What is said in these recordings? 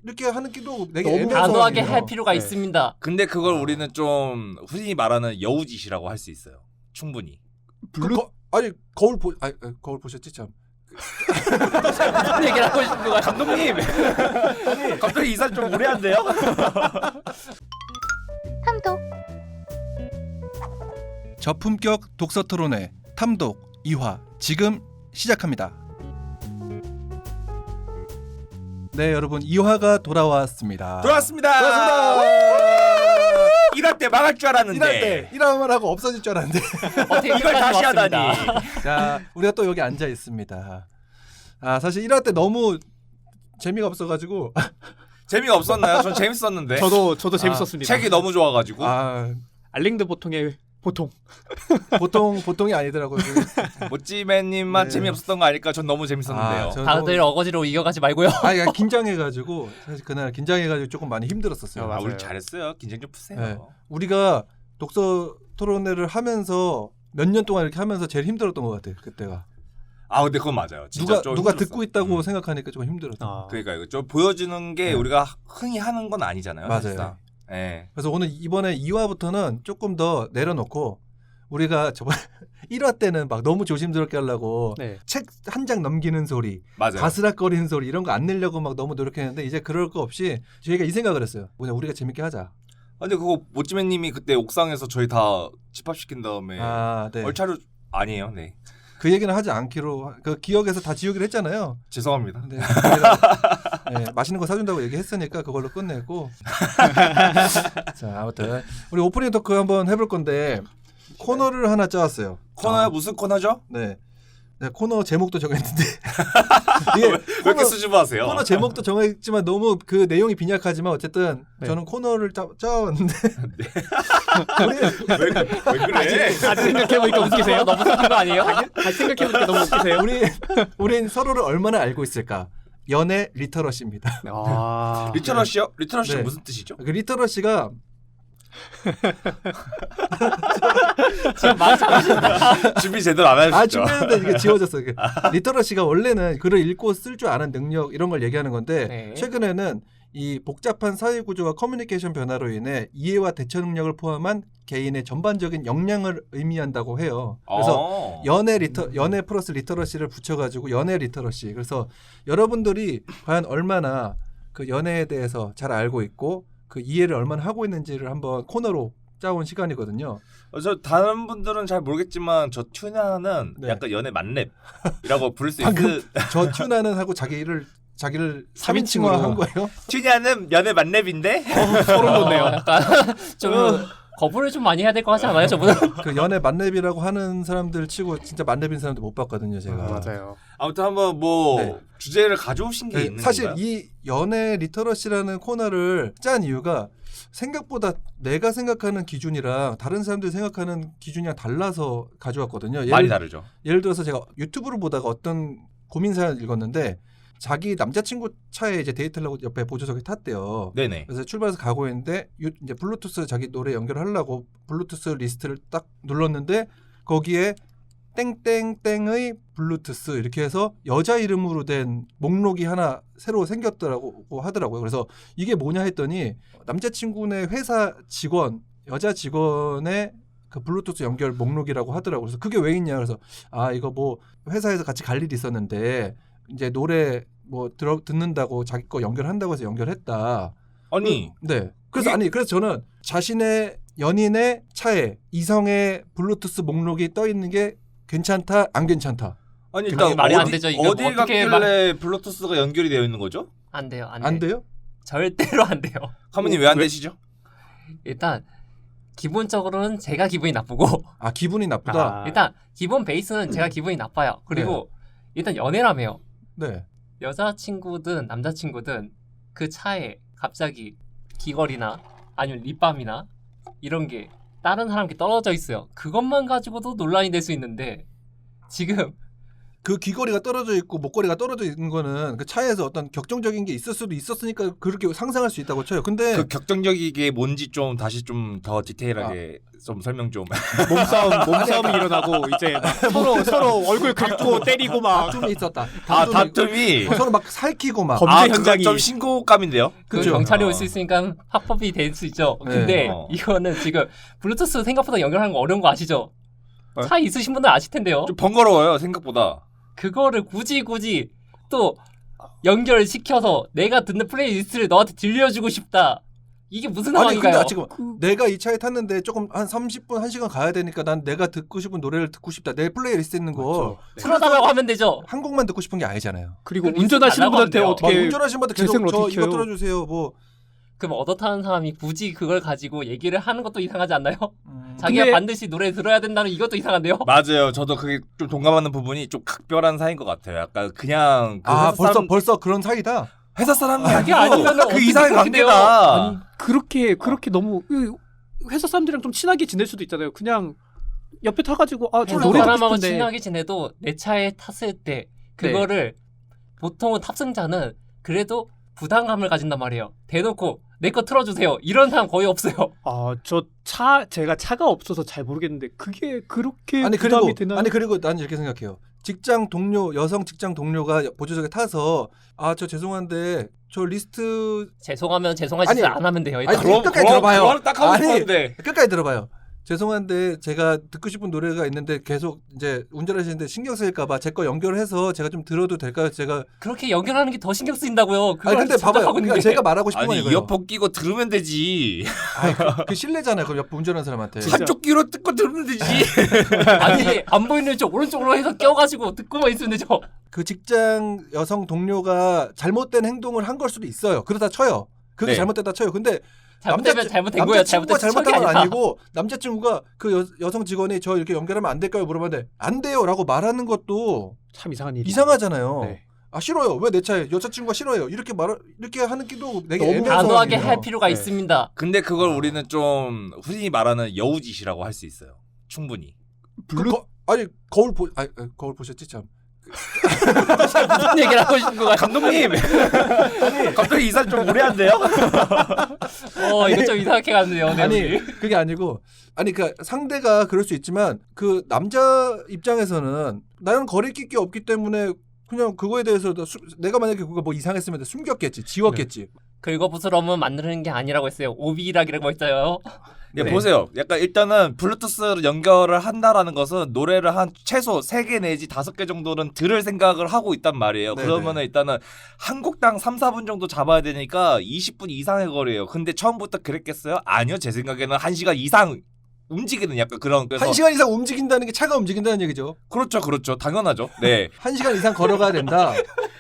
이렇게 하는 게도 되게 너무 애매한 단호하게 상황이에요. 할 필요가 네. 있습니다. 근데 그걸 우리는 좀 흔히 말하는 여우짓이라고 할 수 있어요. 충분히. 아니 거울 보셨지 참. 무슨 얘기를 하고 싶은 거야? 감독님. 갑자기 이사 좀 무례한데요? 탐독 저품격 독서 토론회 탐독 2화 지금 시작합니다. 네, 여러분 2화가 돌아왔습니다. 돌아왔습니다. 1화 때 망할 줄 알았는데. 1화만 하고 없어질 줄 알았는데. 어떻게 이걸 다시 하다니. 자, 우리가 또 여기 앉아 있습니다. 아, 사실 1화 때 너무 재미가 없어가지고. 재미가 없었나요? 전 재밌었는데. 저도 재밌었습니다. 책이 너무 좋아가지고. 알랭드 보통의 보통. 보통이 아니더라고요. 모찌맨님만 네. 재미없었던 거 아닐까? 전 너무 재밌었는데요. 다들 어거지로 이겨가지 말고요. 그냥 긴장해가지고 사실 그날 긴장해가지고 조금 많이 힘들었었어요. 맞아요. 우리 잘했어요. 긴장 좀 푸세요. 네. 우리가 독서 토론회를 하면서 몇 년 동안 이렇게 하면서 제일 힘들었던 것 같아요. 그때가. 아 근데 그건 맞아요. 진짜 좀 누가 힘들었어. 듣고 있다고 생각하니까 좀 힘들었어. 그러니까 이거 좀 보여주는 게 네. 우리가 흔히 하는 건 아니잖아요. 맞아요. 사실상. 네. 그래서 오늘 이번에 2화부터는 조금 더 내려놓고 우리가 저번 1화 때는 막 너무 조심스럽게 하려고 네. 책 한 장 넘기는 소리, 맞아요. 가스락거리는 소리 이런 거 안 내려고 막 너무 노력했는데 이제 그럴 거 없이 저희가 이 생각을 했어요. 그냥 우리가 재밌게 하자. 근데 그거 모찌맨님이 그때 옥상에서 저희 다 집합시킨 다음에 네. 얼차려 아니에요. 네. 그 얘기는 하지 않기로 그 기억에서 다 지우기로 했잖아요. 죄송합니다. 근데 저희가 맛있는 거 사준다고 얘기했으니까 그걸로 끝내고. 자, 아무튼 우리 오프닝 토크 한번 해볼 건데 코너를 하나 짜왔어요. 코너야 무슨 코너죠? 네. 코너 제목도 정했는데 이게 왜 이렇게 수줍어하세요? 코너 제목도 정했지만 너무 그 내용이 빈약하지만 어쨌든 네. 저는 코너를 짜왔는데 왜 그래? 다시 생각해보니까 웃기세요? 너무 웃긴 거 아니에요? 다시 생각해보니까 너무 웃기세요? 우린 서로를 얼마나 알고 있을까? 연애 리터러시입니다. 리터러시요? 리터러시 네. 무슨 뜻이죠? 그 리터러시가 지금 말 잘하신다. 준비 제대로 안 하셨죠? 준비했는데 이게 지워졌어요. 리터러시가 원래는 글을 읽고 쓸 줄 아는 능력 이런 걸 얘기하는 건데 네. 최근에는 이 복잡한 사회 구조와 커뮤니케이션 변화로 인해 이해와 대처 능력을 포함한 개인의 전반적인 역량을 의미한다고 해요. 그래서 연애 플러스 리터러시를 붙여가지고 연애 리터러시. 그래서 여러분들이 과연 얼마나 그 연애에 대해서 잘 알고 있고 그 이해를 얼마나 하고 있는지를 한번 코너로 짜온 시간이거든요. 저 다른 분들은 잘 모르겠지만 저 튜나는 네. 약간 연애 만렙이라고 부를 수 방금 있을 저 튜나는 하고 자기를 3인칭화 한 거예요? 튜나는 연애 만렙인데 소름 돋네요. 약간 좀 거부를 좀 많이 해야 될 것 같지 않아요, 저분은? 그 연애 만렙이라고 하는 사람들 치고 진짜 만렙인 사람들 못 봤거든요, 제가. 맞아요. 아무튼 한번 뭐 네. 주제를 가져오신 게 있는 사실 건가요? 이 연애 리터러시라는 코너를 짠 이유가 생각보다 내가 생각하는 기준이랑 다른 사람들이 생각하는 기준이랑 달라서 가져왔거든요. 많이 다르죠. 예를 들어서 제가 유튜브를 보다가 어떤 고민 사연을 읽었는데 자기 남자친구 차에 이제 데이트하려고 옆에 보조석에 탔대요. 네네. 그래서 출발해서 가고 있는데 이제 블루투스 자기 노래 연결하려고 블루투스 리스트를 딱 눌렀는데 거기에 땡땡땡의 블루투스 이렇게 해서 여자 이름으로 된 목록이 하나 새로 생겼더라고 하더라고요. 그래서 이게 뭐냐 했더니 남자친구네 회사 직원 여자 직원의 그 블루투스 연결 목록이라고 하더라고요. 그래서 그게 왜 있냐 그래서 이거 뭐 회사에서 같이 갈 일이 있었는데 이제 노래 뭐 듣는다고 자기 거 연결한다고 해서 연결했다. 아니 네. 그래서 그래서 저는 자신의 연인의 차에 이성의 블루투스 목록이 떠 있는 게 괜찮다, 안 괜찮다. 아니 그게 일단 말이 안 되죠. 이거 어딜 어떻게 갔길래 블루투스가 연결이 되어 있는 거죠? 안 돼요, 안 돼요? 절대로 안 돼요. 카모님 왜 안 되시죠? 일단 기본적으로는 제가 기분이 나쁘고 기분이 나쁘다. 일단 기본 베이스는 제가 기분이 나빠요. 그리고 일단 연애라며요. 네. 여자친구든 남자친구든 그 차에 갑자기 귀걸이나 아니면 립밤이나 이런 게 다른 사람께 떨어져 있어요. 그것만 가지고도 논란이 될 수 있는데 지금 그 귀걸이가 떨어져 있고 목걸이가 떨어져 있는 거는 그 차에서 어떤 격정적인 게 있을 수도 있었으니까 그렇게 상상할 수 있다고 쳐요. 근데 그 격정적이게 뭔지 좀 다시 좀 더 디테일하게 좀 설명 좀. 몸싸움이 일어나고 이제 막 서로 얼굴 긁고 때리고 막 다툼이 있었다. 다툼이. 서로 막 살키고 막. 범죄 그건 현장이 좀 신고감인데요. 그 그죠. 경찰이 어. 올 수 있으니까 합법이 될 수 있죠. 네. 근데 어. 이거는 지금 블루투스 생각보다 연결하는 거 어려운 거 아시죠? 어? 차 있으신 분들 아실 텐데요. 좀 번거로워요 생각보다. 그거를 굳이 또 연결시켜서 내가 듣는 플레이리스트를 너한테 들려주고 싶다. 이게 무슨 아니 근데 상황인가요? 지금 내가 이 차에 탔는데 조금 한 30분 1시간 가야 되니까 난 내가 듣고 싶은 노래를 듣고 싶다. 내 플레이리스트에 있는 거 틀어달라고 하면 되죠. 한 곡만 듣고 싶은 게 아니잖아요. 그리고 그 운전하시는 리스트 분한테 달라고 어떻게 운전하시는 분들 계속 재생을 저 어떻게 이거 해요? 들어주세요. 뭐 그럼 얻어 타는 사람이 굳이 그걸 가지고 얘기를 하는 것도 이상하지 않나요? 자기가 근데- 반드시 노래 들어야 된다는 이것도 이상한데요? 맞아요. 저도 그게 좀 동감하는 부분이 좀 각별한 사이인 것 같아요. 약간 그냥 그 아 회사 사람, 벌써 그런 사이다. 회사 사람이 그게 아니고 아니면은 그 어떻게 이상의 그렇게 돼요? 관계다. 아니 그렇게 너무 회사 사람들이랑 좀 친하게 지낼 수도 있잖아요. 그냥 옆에 타가지고 저 회사 노래 듣고 사람하고 싶은데 친하게 지내도 내 차에 탔을 때 그거를 보통은 탑승자는 그래도 부담감을 가진단 말이에요. 대놓고 내 거 틀어주세요. 이런 사람 거의 없어요. 제가 차가 없어서 잘 모르겠는데 그게 그렇게 아니 부담이 되나요? 그리고 난 이렇게 생각해요. 직장 동료 여성 직장 동료가 보조석에 타서 저 죄송한데 저 리스트 죄송하면 죄송하지 아니, 안 하면 돼요. 아니, 일단. 끝까지 들어봐요. 그거는 딱 하고 아니, 싶었는데. 끝까지 들어봐요. 죄송한데 제가 듣고 싶은 노래가 있는데 계속 이제 운전하시는데 신경 쓰일까봐 제 거 연결해서 제가 좀 들어도 될까요? 제가 그렇게 연결하는 게 더 신경 쓰인다고요. 그걸 아니 근데 봐봐요. 짐작하고 있는 그러니까 게. 제가 말하고 싶은 건 아니 이거예요. 이어폰 끼고 들으면 되지. 그 실례잖아요. 그럼 옆에 운전하는 사람한테. 진짜. 한쪽 귀로 뜯고 들으면 되지. 아니 안 보이는 쪽 오른쪽으로 해서 껴가지고 듣고만 있으면 되죠. 그 직장 여성 동료가 잘못된 행동을 한 걸 수도 있어요. 그러다 쳐요. 그게 네. 잘못됐다 쳐요. 근데 잘못되면 잘못된 거예요. 남자친구가 잘못된 잘못한 건 아니라. 아니고 남자친구가 그 여성 직원이 저 이렇게 연결하면 안 될까요? 물어봤는데 안 돼요라고 말하는 것도 참 이상한 일이 이상하잖아요. 네. 아 싫어요. 왜 내 차에 여자친구가 싫어요. 이렇게 하는 게도 되게 너무 애매한 단호하게 상황이에요. 할 필요가 네. 있습니다. 근데 그걸 우리는 좀 흔히 말하는 여우짓이라고 할 수 있어요. 충분히. 아니 거울 보셨지 참. 무슨 얘기를 하고 싶은 거야? 감독님. 갑자기 이사 좀 무례한데요? 이거 좀 이상하게 갔네요. 아니 내용이. 그게 아니고 그 상대가 그럴 수 있지만 그 남자 입장에서는 나는 거리낄 게 없기 때문에 그냥 그거에 대해서 내가 만약에 그거 뭐 이상했으면 숨겼겠지, 지웠겠지. 긁어부스럼은 만드는 게 아니라고 했어요. 오비락이라고 했어요. 네, 네. 보세요. 약간 일단은 블루투스 연결을 한다라는 것은 노래를 한 최소 3개 내지 5개 정도는 들을 생각을 하고 있단 말이에요. 네네. 그러면은 일단은 한 곡당 3, 4분 정도 잡아야 되니까 20분 이상의 거리예요. 근데 처음부터 그랬겠어요? 아니요. 제 생각에는 1시간 이상 움직이는 약간 그런 그래서 1시간 이상 움직인다는 게 차가 움직인다는 얘기죠. 그렇죠. 당연하죠. 네. 1시간 이상 걸어가야 된다.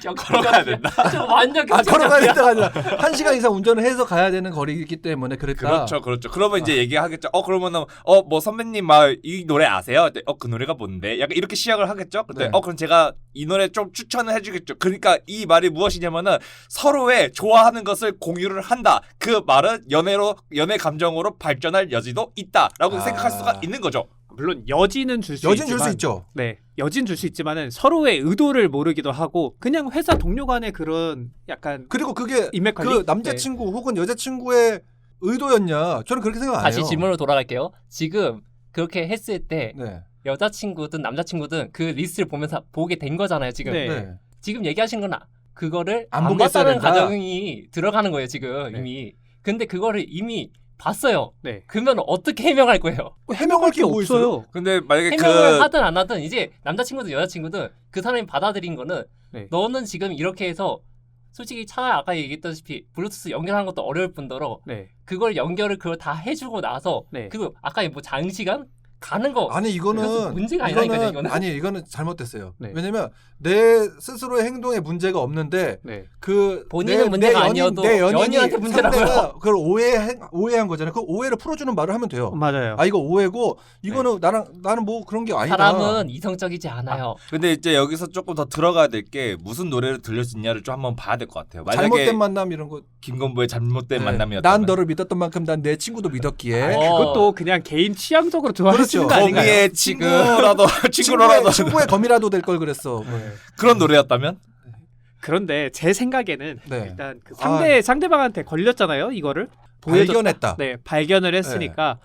걸어가야 된다. 좀 완전 걸어가야 된다가 아니라 1시간 이상 운전을 해서 가야 되는 거리이기 때문에 그랬다. 그렇죠. 그러면 이제 얘기하겠죠. 그러면은 뭐 선배님 막 이 노래 아세요? 그 노래가 뭔데? 약간 이렇게 시작을 하겠죠. 근데 네. 그럼 제가 이 노래 좀 추천을 해주겠죠. 그러니까 이 말이 무엇이냐면은 서로의 좋아하는 것을 공유를 한다. 그 말은 연애 감정으로 발전할 여지도 있다라고 생각할 수가 있는 거죠. 물론 여지는 줄 수 여진 있지만 줄 수 있죠. 네, 여진 줄 수 있지만은 서로의 의도를 모르기도 하고 그냥 회사 동료 간의 그런 약간 그리고 그게 인맥 관리? 그 남자친구 혹은 여자친구의 의도였냐? 저는 그렇게 생각 안 해요. 다시 질문으로 돌아갈게요. 지금 그렇게 했을 때 네. 여자친구든 남자친구든 그 리스트를 보면서 보게 된 거잖아요. 지금 네. 네. 지금 얘기하신 건 그거를 안 안 보게 했어야 봤다는 된다. 가정이 들어가는 거예요. 지금 네. 이미. 근데 그거를 이미 봤어요. 네. 그러면 어떻게 해명할 거예요? 해명할 게 뭐 있어요? 없어요. 근데 만약에 해명을 하든 안 하든 이제 남자친구든 여자친구든 그 사람이 받아들인 거는 네. 너는 지금 이렇게 해서 솔직히 차 아까 얘기했다시피 블루투스 연결하는 것도 어려울 뿐더러 네. 그걸 연결을 그걸 다 해주고 나서 네. 그리고 아까 뭐 장시간 가는 거 아니 이것은 이거는 문제가 아니라니까요, 이거는. 아니 이거는 잘못됐어요. 네. 왜냐면 내 스스로의 행동에 문제가 없는데 네. 그 본인은 문제가 아니어도 내 연인이 연인한테 문제라고요. 상대가 그걸 오해한 거잖아요. 그 오해를 풀어주는 말을 하면 돼요. 맞아요. 아 이거 오해고 이거는 나는 뭐 그런 게 아니다. 사람은 이성적이지 않아요. 근데 이제 여기서 조금 더 들어가야 될 게 무슨 노래를 들려줬냐를 좀 한번 봐야 될 것 같아요. 만약에 잘못된 만남 이런 거 김건보의 잘못된 네. 만남이었다. 난 너를 믿었던 만큼 난 내 친구도 믿었기에. 그것도 그냥 개인 취향적으로 좋아하시는 그렇죠. 거 아닌가요? 거기에 친구라도 친구의 검이라도 될 걸 그랬어. 그런 노래였다면 그런데 제 생각에는 네. 일단 그 아. 상대방한테 걸렸잖아요. 이거를 발견했다. 네, 발견을 했으니까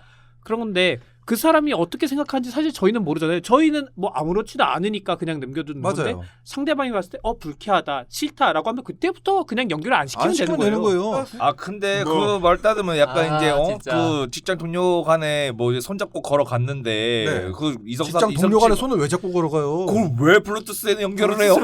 그런 건데 그 사람이 어떻게 생각하는지 사실 저희는 모르잖아요. 저희는 뭐 아무렇지도 않으니까 그냥 남겨두는 건데 맞아요. 상대방이 봤을 때 불쾌하다, 싫다라고 하면 그때부터 그냥 연결을 안 시키면, 안 시키면 되는 거예요. 아 근데 뭐. 그 말 따르면 약간 아, 이제 진짜. 그 직장 동료 간에 뭐 이제 손잡고 걸어갔는데 네. 그 이성사 직장 동료 간에 손을 왜 잡고 걸어가요? 그걸 왜 블루투스에 연결을 해요?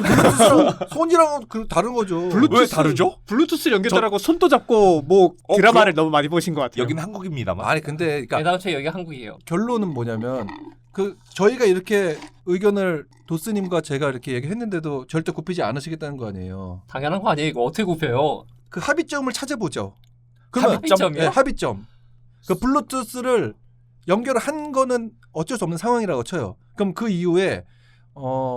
손이랑 그 다른 거죠. 왜 다르죠? 블루투스 연결하고 손도 잡고 뭐 드라마를 그럼- 너무 많이 보신 것 같아요. 여기는 한국입니다만. 아니 근데 그러니까 대단체 여기 한국이에요. 결론은 뭐냐면 그 저희가 이렇게 의견을 도스님과 제가 이렇게 얘기했는데도 절대 굽히지 않으시겠다는 거 아니에요. 당연한 거 아니에요. 이거 어떻게 굽혀요? 그 합의점을 찾아보죠. 합의점이요? 네, 합의점. 그 블루투스를 연결을 한 거는 어쩔 수 없는 상황이라고 쳐요. 그럼 그 이후에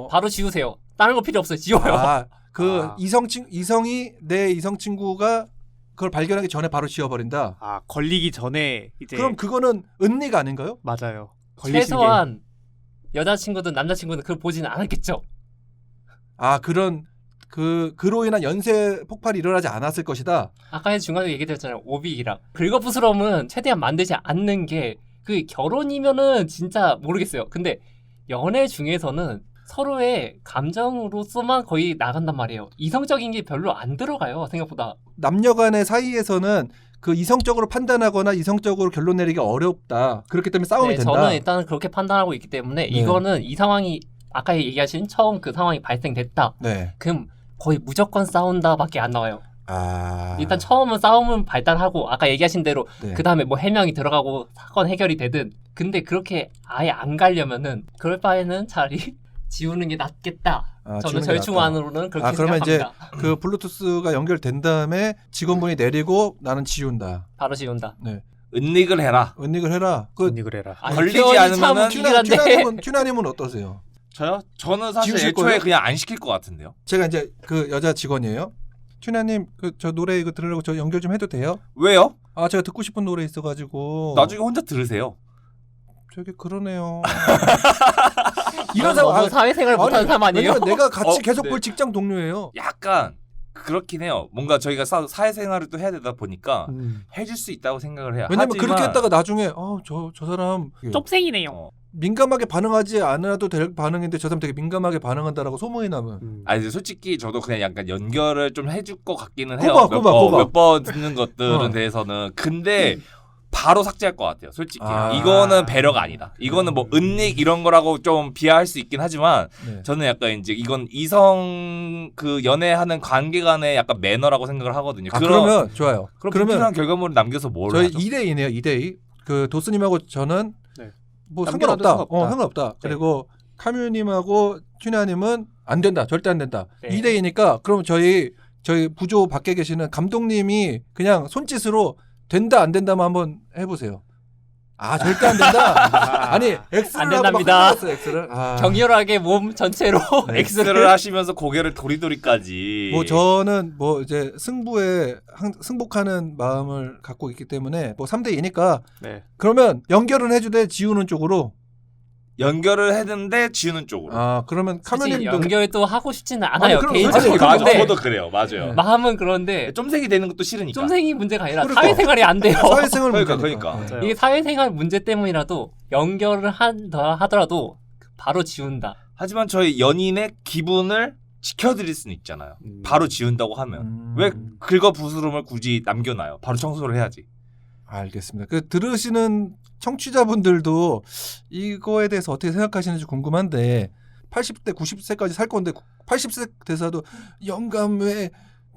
바로 지우세요. 다른 거 필요 없어요. 지워요. 그 이성이 내 이성 친구가 그걸 발견하기 전에 바로 지워버린다. 걸리기 전에 이제 그럼 그거는 은닉 아닌가요? 맞아요. 걸리신 최소한 여자친구든 남자친구든 그걸 보지는 않았겠죠. 그런 그로 인한 연쇄 폭발이 일어나지 않았을 것이다. 아까 중간에 얘기드렸잖아요. 오비기랑 긁어부스럼은 최대한 만들지 않는 게 그 결혼이면은 진짜 모르겠어요. 근데 연애 중에서는 서로의 감정으로서만 거의 나간단 말이에요. 이성적인 게 별로 안 들어가요. 생각보다. 남녀간의 사이에서는 그 이성적으로 판단하거나 이성적으로 결론 내리기가 어렵다. 그렇기 때문에 싸움이 네, 된다. 저는 일단 그렇게 판단하고 있기 때문에 이거는 이 상황이 아까 얘기하신 처음 그 상황이 발생됐다. 네. 그럼 거의 무조건 싸운다밖에 안 나와요. 아. 일단 처음은 싸움은 발단하고 아까 얘기하신 대로 네. 그 다음에 뭐 해명이 들어가고 사건 해결이 되든 근데 그렇게 아예 안 가려면은 그럴 바에는 차라리 지우는 게 낫겠다. 지우는 저는 게 절충안으로는 그렇게 그러면 이제 생각합니다. 그 블루투스가 연결된 다음에 직원분이 내리고 나는 지운다. 바로 지운다. 네. 은닉을 해라. 은닉을 해라. 이걸 해라. 걸리지 표현이 않으면은 참 웃기긴 한데. 튜나님은 어떠세요? 저요? 저는 사실 지우실 애초에 거예요? 그냥 안 시킬 것 같은데요. 제가 이제 그 여자 직원이에요. 튜나님 저 노래 이거 들으려고 저 연결 좀 해도 돼요? 왜요? 제가 듣고 싶은 노래 있어가지고. 나중에 혼자 들으세요. 저기 그러네요. 이런 너무 사회생활 못하는 사람 아니에요? 왜냐면 내가 같이 계속 네. 볼 직장 동료예요. 약간 그렇긴 해요. 뭔가 저희가 사회생활을 또 해야 되다 보니까 음. 해줄 수 있다고 생각을 해요. 왜냐면 하지만 그렇게 했다가 나중에 저 사람 쩝생이네요. 민감하게 반응하지 않아도 될 반응인데 저 사람 되게 민감하게 반응한다라고 소문이 나면 아니 솔직히 저도 그냥 약간 연결을 좀 해줄 것 같기는 해요. 꼽아. 몇 번 듣는 것들은 어. 대해서는 근데 바로 삭제할 것 같아요. 솔직히 아. 이거는 배려가 아니다. 이거는 뭐 은닉 이런 거라고 좀 비하할 수 있긴 하지만 네. 저는 약간 이제 이건 이성 그 연애하는 관계 간의 약간 매너라고 생각을 하거든요. 그러면 좋아요. 그럼 그러면 불필요한 결과물을 남겨서 뭘 저희 하죠? 2대2네요. 2대2. 그 도스님하고 저는 네. 뭐 남겨놔도 상관없다. 상관없다. 상관없다. 그리고 카뮤님하고 튜나님은 안 된다. 절대 안 된다. 네. 2대2니까 그럼 저희 부조 밖에 계시는 감독님이 그냥 손짓으로 된다 안 된다만 한번 해보세요. 절대 안 된다. 아니 X를 안 하고 막 된답니다. 흔들었어요, X를. 격렬하게 몸 전체로 네. X를 하시면서 고개를 도리도리까지. 뭐 저는 뭐 이제 승부에 승복하는 마음을 갖고 있기 때문에 뭐 3대2니까 네. 그러면 연결은 해주되 지우는 쪽으로. 연결을 했는데 지우는 쪽으로. 그러면 사실 카메님도 연결도 하고 싶지는 않아요. 그럼 개인적으로. 솔직히 맞아, 근데 저도 그래요. 맞아요. 네. 마음은 그런데 쫌생이 되는 것도 싫으니까. 쫌생이 문제가 아니라 그러니까. 사회생활이 안 돼요. 사회생활 그러니까, 문제니까. 그러니까. 맞아요. 이게 사회생활 문제 때문이라도 연결을 한다 하더라도 바로 지운다. 하지만 저희 연인의 기분을 지켜드릴 수는 있잖아요. 바로 지운다고 하면 왜 긁어 부스럼을 굳이 남겨놔요? 바로 청소를 해야지. 알겠습니다. 그 들으시는 청취자분들도 이거에 대해서 어떻게 생각하시는지 궁금한데 80대 90세까지 살 건데 80세 돼서도 영감 왜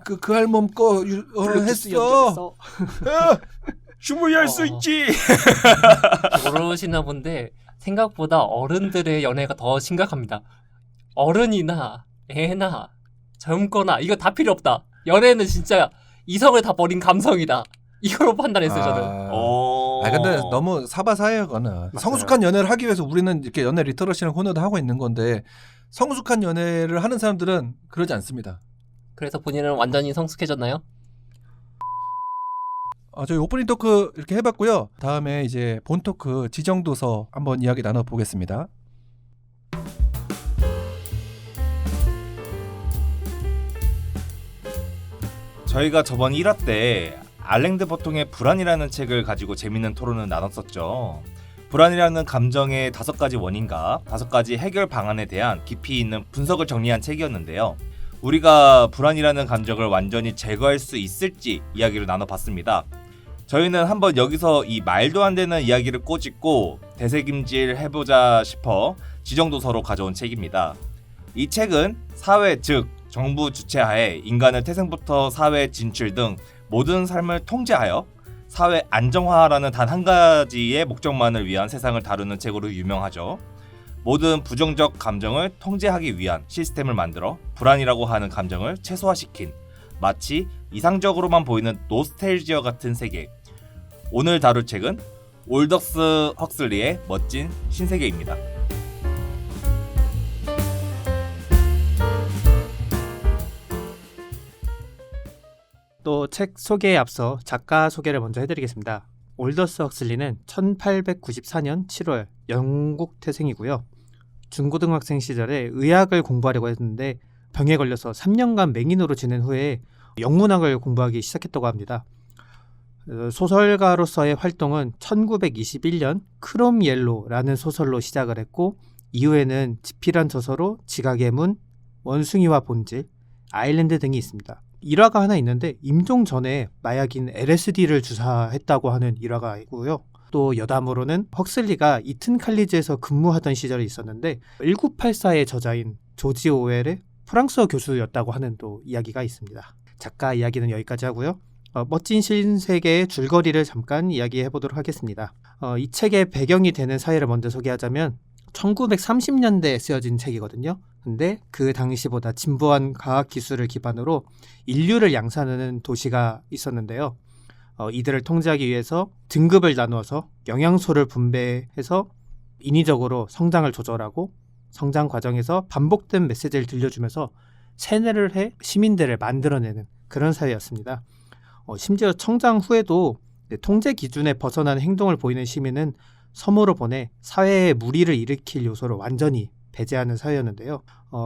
그 할멈 거 했어? 충분히 할 수 어. 있지. 모르시나 본데 생각보다 어른들의 연애가 더 심각합니다. 어른이나 애나 젊거나 이거 다 필요 없다. 연애는 진짜 이성을 다 버린 감성이다. 이걸로 판단했어요 저는. 근데 너무 사바사예요, 그거는. 성숙한 연애를 하기 위해서 우리는 이렇게 연애 리터러시라는 코너도 하고 있는 건데 성숙한 연애를 하는 사람들은 그러지 않습니다. 그래서 본인은 완전히 성숙해졌나요? 저희 오프닝 토크 이렇게 해봤고요. 다음에 이제 본 토크 지정도서 한번 이야기 나눠보겠습니다. 저희가 저번 1화 때 알랭드 보통의 불안이라는 책을 가지고 재밌는 토론을 나눴었죠. 불안이라는 감정의 5가지 원인과 5가지 해결 방안에 대한 깊이 있는 분석을 정리한 책이었는데요. 우리가 불안이라는 감정을 완전히 제거할 수 있을지 이야기를 나눠봤습니다. 저희는 한번 여기서 이 말도 안 되는 이야기를 꼬집고 되새김질 해보자 싶어 지정도서로 가져온 책입니다. 이 책은 사회 즉 정부 주체하에 인간을 태생부터 사회 진출 등 모든 삶을 통제하여 사회 안정화라는 단 한 가지의 목적만을 위한 세상을 다루는 책으로 유명하죠. 모든 부정적 감정을 통제하기 위한 시스템을 만들어 불안이라고 하는 감정을 최소화시킨 마치 이상적으로만 보이는 노스텔지어 같은 세계. 오늘 다룰 책은 올더스 헉슬리의 멋진 신세계입니다. 또 책 소개에 앞서 작가 소개를 먼저 해드리겠습니다. 올더스 헉슬리는 1894년 7월 영국 태생이고요. 중고등학생 시절에 의학을 공부하려고 했는데 병에 걸려서 3년간 맹인으로 지낸 후에 영문학을 공부하기 시작했다고 합니다. 소설가로서의 활동은 1921년 크롬 옐로라는 소설로 시작을 했고 이후에는 지필한 저서로 지각의 문, 원숭이와 본질, 아일랜드 등이 있습니다. 일화가 하나 있는데 임종 전에 마약인 LSD를 주사했다고 하는 일화가 있고요. 또 여담으로는 헉슬리가 이튼 칼리지에서 근무하던 시절이 있었는데 1984의 저자인 조지 오웰의 프랑스어 교수였다고 하는 또 이야기가 있습니다. 작가 이야기는 여기까지 하고요. 멋진 신세계의 줄거리를 잠깐 이야기해 보도록 하겠습니다. 이 책의 배경이 되는 사회를 먼저 소개하자면 1930년대에 쓰여진 책이거든요. 근데 그 당시보다 진보한 과학 기술을 기반으로 인류를 양산하는 도시가 있었는데요. 이들을 통제하기 위해서 등급을 나누어서 영양소를 분배해서 인위적으로 성장을 조절하고 성장 과정에서 반복된 메시지를 들려주면서 세뇌를 해 시민들을 만들어내는 그런 사회였습니다. 심지어 성장 후에도 통제 기준에 벗어나는 행동을 보이는 시민은 섬으로 보내 사회에 무리를 일으킬 요소를 완전히 배제하는 사회였는데요.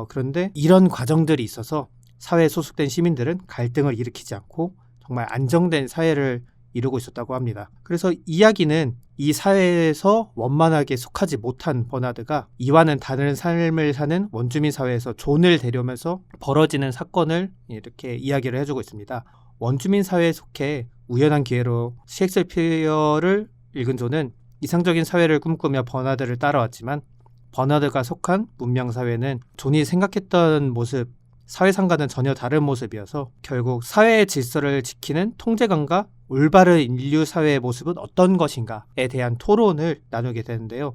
그런데 이런 과정들이 있어서 사회에 소속된 시민들은 갈등을 일으키지 않고 정말 안정된 사회를 이루고 있었다고 합니다. 그래서 이야기는 이 사회에서 원만하게 속하지 못한 버나드가 이와는 다른 삶을 사는 원주민 사회에서 존을 데려오면서 벌어지는 사건을 이렇게 이야기를 해주고 있습니다. 원주민 사회에 속해 우연한 기회로 셰익스피어를 읽은 존은 이상적인 사회를 꿈꾸며 버나드를 따라왔지만 버나드가 속한 문명사회는 존이 생각했던 모습, 사회상과는 전혀 다른 모습이어서 결국 사회의 질서를 지키는 통제관과 올바른 인류 사회의 모습은 어떤 것인가에 대한 토론을 나누게 되는데요.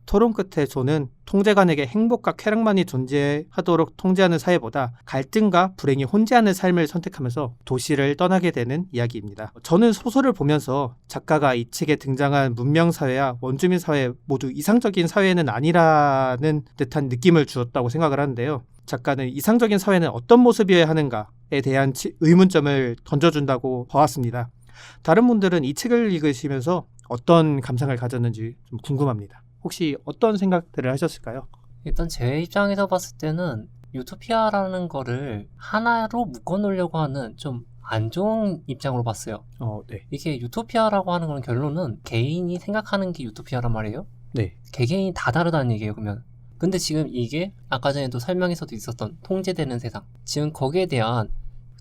토론 끝에 존은 통제관에게 행복과 쾌락만이 존재하도록 통제하는 사회보다 갈등과 불행이 혼재하는 삶을 선택하면서 도시를 떠나게 되는 이야기입니다. 저는 소설을 보면서 작가가 이 책에 등장한 문명사회와 원주민사회 모두 이상적인 사회는 아니라는 듯한 느낌을 주었다고 생각을 하는데요. 작가는 이상적인 사회는 어떤 모습이어야 하는가에 대한 의문점을 던져준다고 보았습니다. 다른 분들은 이 책을 읽으시면서 어떤 감상을 가졌는지 좀 궁금합니다. 혹시 어떤 생각들을 하셨을까요? 일단 제 입장에서 봤을 때는 유토피아라는 거를 하나로 묶어놓으려고 하는 좀 안 좋은 입장으로 봤어요. 네. 이게 유토피아라고 하는 건 결론은 개인이 생각하는 게 유토피아란 말이에요. 네. 개개인이 다 다르다는 얘기예요, 그러면. 근데 지금 이게 아까 전에도 설명에서도 있었던 통제되는 세상. 지금 거기에 대한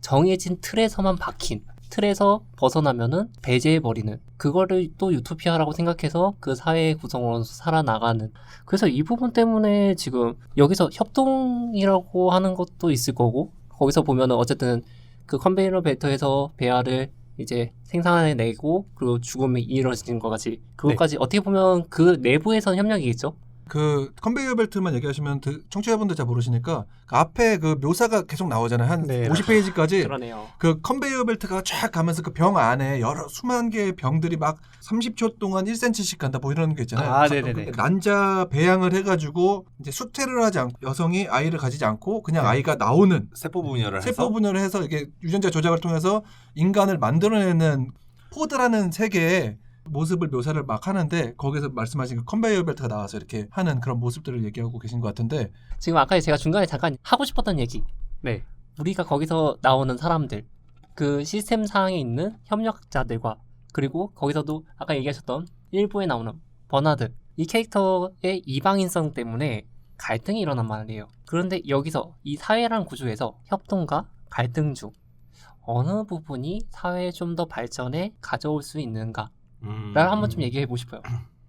정해진 틀에서만 박힌, 틀에서 벗어나면은 배제해버리는, 그거를 또 유토피아라고 생각해서 그 사회의 구성원으로서 살아나가는. 그래서 이 부분 때문에 지금 여기서 협동이라고 하는 것도 있을 거고, 거기서 보면은 어쨌든 그 컨베이어 벨트에서 배아를 이제 생산해내고 그리고 죽음이 이루어지는 것까지, 그것까지 어떻게 보면 그 내부에서는 협력이겠죠. 그 컨베이어 벨트만 얘기하시면 청취자분들 잘 모르시니까 그 앞에 그 묘사가 계속 나오잖아요. 한 네. 50페이지까지 그러네요. 그 컨베이어 벨트가 쫙 가면서 그 병 안에 여러 수만 개의 병들이 막 30초 동안 1cm씩 간다 뭐 이런 게 있잖아요. 아, 네네네. 난자 배양을 해가지고 이제 수태를 하지 않고 여성이 아이를 가지지 않고 그냥 아이가 나오는 세포 분열을 해서 세포 분열을 해서 이게 유전자 조작을 통해서 인간을 만들어내는 포드라는 세계의 모습을 묘사를 막 하는데 거기서 말씀하신 그 컨베이어 벨트가 나와서 이렇게 하는 그런 모습들을 얘기하고 계신 것 같은데 지금 아까 제가 중간에 잠깐 하고 싶었던 얘기. 네. 우리가 거기서 나오는 사람들, 그 시스템 상에 있는 협력자들과 그리고 거기서도 아까 얘기하셨던 일부에 나오는 버나드, 이 캐릭터의 이방인성 때문에 갈등이 일어난 말이에요. 그런데 여기서 이 사회라는 구조에서 협동과 갈등 중 어느 부분이 사회에 좀 더 발전에 가져올 수 있는가 를 한번 좀 얘기해 보고 싶어요.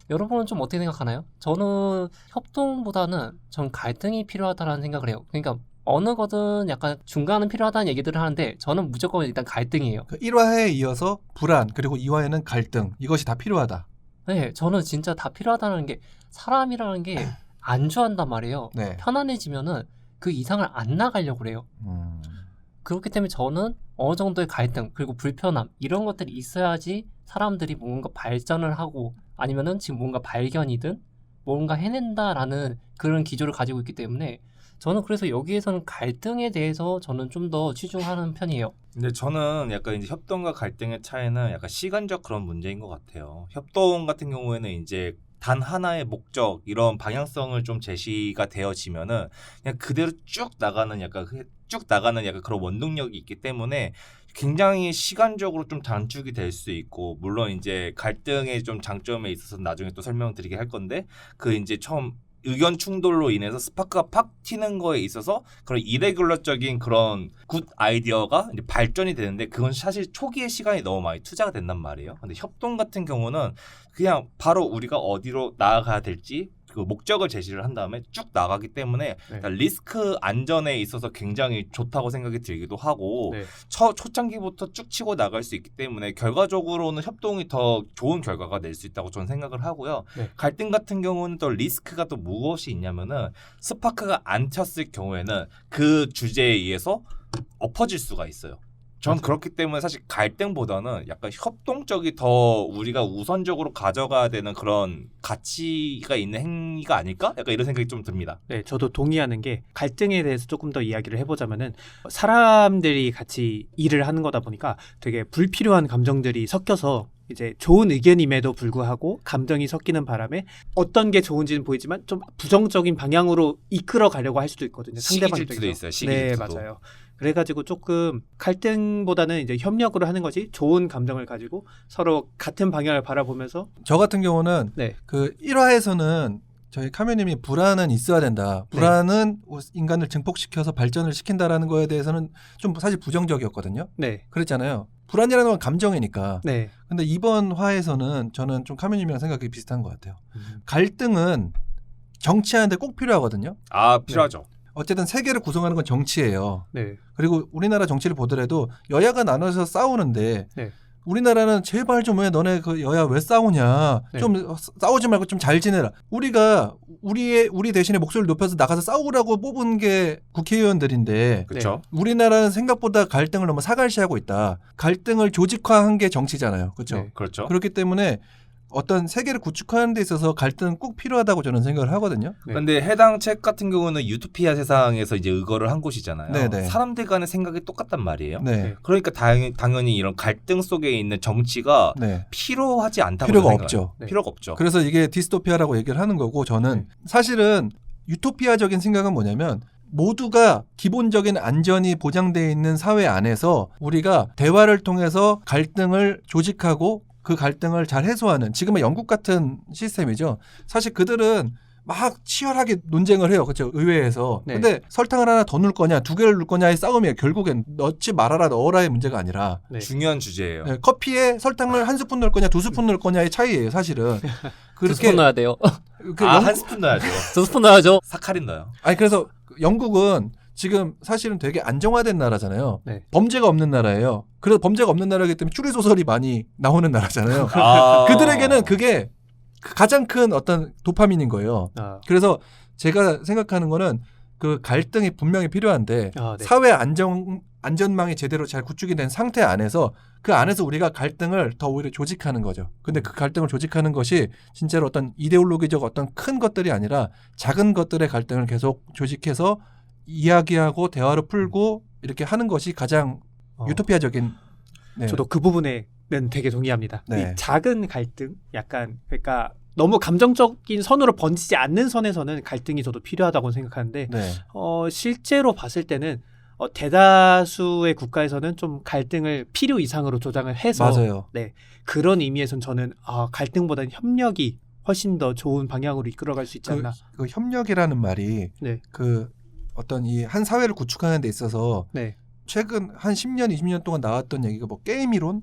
여러분은 좀 어떻게 생각하나요? 저는 협동보다는 전 갈등이 필요하다는 생각을 해요. 그러니까 어느 거든 약간 중간은 필요하다는 얘기들을 하는데 저는 무조건 일단 갈등이에요. 그 1화에 이어서 불안 그리고 2화에는 갈등 이것이 다 필요하다. 네, 저는 진짜 다 필요하다는 게 사람이라는 게 안주한단 말이에요. 네. 편안해지면은 그 이상을 안 나가려고 그래요. 그렇기 때문에 저는 어느 정도의 갈등 그리고 불편함 이런 것들이 있어야지 사람들이 뭔가 발전을 하고 아니면은 지금 뭔가 발견이든 뭔가 해낸다라는 그런 기조를 가지고 있기 때문에 저는 그래서 여기에서는 갈등에 대해서 저는 좀 더 치중하는 편이에요. 근데 저는 약간 이제 협동과 갈등의 차이는 약간 시간적 그런 문제인 것 같아요. 협동 같은 경우에는 이제 단 하나의 목적 이런 방향성을 좀 제시가 되어지면은 그냥 그대로 쭉 나가는 약간 그런 원동력이 있기 때문에 굉장히 시간적으로 좀 단축이 될 수 있고 물론 이제 갈등의 좀 장점에 있어서 나중에 또 설명드리게 할 건데 그 이제 처음 의견 충돌로 인해서 스파크가 팍 튀는 거에 있어서 그런 이레귤러적인 그런 굿 아이디어가 이제 발전이 되는데 그건 사실 초기의 시간이 너무 많이 투자가 된단 말이에요. 근데 협동 같은 경우는 그냥 바로 우리가 어디로 나아가야 될지 그 목적을 제시를 한 다음에 쭉 나가기 때문에 네. 리스크 안전에 있어서 굉장히 좋다고 생각이 들기도 하고 네. 초창기부터 쭉 치고 나갈 수 있기 때문에 결과적으로는 협동이 더 좋은 결과가 낼 수 있다고 저는 생각을 하고요. 네. 갈등 같은 경우는 또 리스크가 또 무엇이 있냐면은 스파크가 안 쳤을 경우에는 그 주제에 의해서 엎어질 수가 있어요. 전 맞아요. 그렇기 때문에 사실 갈등보다는 약간 협동적이 더 우리가 우선적으로 가져가야 되는 그런 가치가 있는 행위가 아닐까? 약간 이런 생각이 좀 듭니다. 네, 저도 동의하는 게 갈등에 대해서 조금 더 이야기를 해보자면은 사람들이 같이 일을 하는 거다 보니까 되게 불필요한 감정들이 섞여서 이제 좋은 의견임에도 불구하고 감정이 섞이는 바람에 어떤 게 좋은지는 보이지만 좀 부정적인 방향으로 이끌어 가려고 할 수도 있거든요. 시기 상대방 질투도 입장에서. 있어요. 시기 네, 질투도. 맞아요. 그래가지고 조금 갈등보다는 이제 협력으로 하는 것이 좋은 감정을 가지고 서로 같은 방향을 바라보면서 저 같은 경우는 네, 그 1화에서는 저희 카메님이 불안은 있어야 된다. 불안은 인간을 증폭시켜서 발전을 시킨다라는 거에 대해서는 좀 사실 부정적이었거든요. 네, 그랬잖아요. 불안이라는 건 감정이니까. 네, 근데 이번 화에서는 저는 좀 카메님이랑 생각이 비슷한 것 같아요. 갈등은 정치하는데 꼭 필요하거든요. 아 필요하죠. 어쨌든 세계를 구성하는 건 정치예요. 네, 그리고 우리나라 정치를 보더라도 여야가 나눠서 싸우는데 네. 우리나라는 제발 좀 왜 너네 그 여야 왜 싸우냐. 네. 좀 싸우지 말고 좀 잘 지내라. 우리가 우리 대신에 목소리를 높여서 나가서 싸우라고 뽑은 게 국회의원들인데 그렇죠. 우리나라는 생각보다 갈등을 너무 사갈시하고 있다. 갈등을 조직화한 게 정치잖아요. 그렇죠? 네. 그렇죠. 그렇기 때문에 어떤 세계를 구축하는 데 있어서 갈등은 꼭 필요하다고 저는 생각을 하거든요. 네. 근데 해당 책 같은 경우는 유토피아 세상에서 이제 의거를 한 곳이잖아요. 네네. 사람들 간의 생각이 똑같단 말이에요. 네. 네. 그러니까 당연히 이런 갈등 속에 있는 정치가 네. 필요하지 않다고 필요가 생각해요. 없죠. 네. 필요가 없죠. 그래서 이게 디스토피아라고 얘기를 하는 거고 저는 사실은 유토피아적인 생각은 뭐냐면 모두가 기본적인 안전이 보장되어 있는 사회 안에서 우리가 대화를 통해서 갈등을 조직하고 그 갈등을 잘 해소하는 지금의 영국 같은 시스템이죠. 사실 그들은 막 치열하게 논쟁을 해요. 그렇죠? 의회에서. 네. 근데 설탕을 하나 더 넣을 거냐 두 개를 넣을 거냐의 싸움이에요. 결국엔 넣지 말아라 넣어라의 문제가 아니라 네. 중요한 주제예요. 네, 커피에 설탕을 한 스푼 넣을 거냐 두 스푼 넣을 거냐의 차이예요. 사실은. 두 스푼 넣어야 돼요. 한 스푼 넣어야죠. 두 스푼 넣어야죠. 사카린 넣어요. 아니 그래서 영국은 지금 사실은 되게 안정화된 나라잖아요. 네. 범죄가 없는 나라예요. 그래서 범죄가 없는 나라이기 때문에 추리 소설이 많이 나오는 나라잖아요. 아. 그들에게는 그게 가장 큰 어떤 도파민인 거예요. 아, 그래서 제가 생각하는 거는 그 갈등이 분명히 필요한데 아, 네. 사회 안전망이 제대로 잘 구축이 된 상태 안에서 그 안에서 우리가 갈등을 더 오히려 조직하는 거죠. 근데 그 갈등을 조직하는 것이 진짜로 어떤 이데올로기적 어떤 큰 것들이 아니라 작은 것들의 갈등을 계속 조직해서 이야기하고 대화로 풀고 이렇게 하는 것이 가장 어. 유토피아적인 네. 저도 그 부분에 되게 동의합니다. 네. 이 작은 갈등, 약간 그러니까 너무 감정적인 선으로 번지지 않는 선에서는 갈등이 저도 필요하다고 생각하는데 네. 실제로 봤을 때는 대다수의 국가에서는 좀 갈등을 필요 이상으로 조장을 해서 맞아요. 그런 의미에선 저는 갈등보다는 협력이 훨씬 더 좋은 방향으로 이끌어갈 수 있지 그, 않나. 그 협력이라는 말이 네. 그 어떤 이 한 사회를 구축하는 데 있어서 네. 최근 한 10년, 20년 동안 나왔던 얘기가 뭐 게임 이론?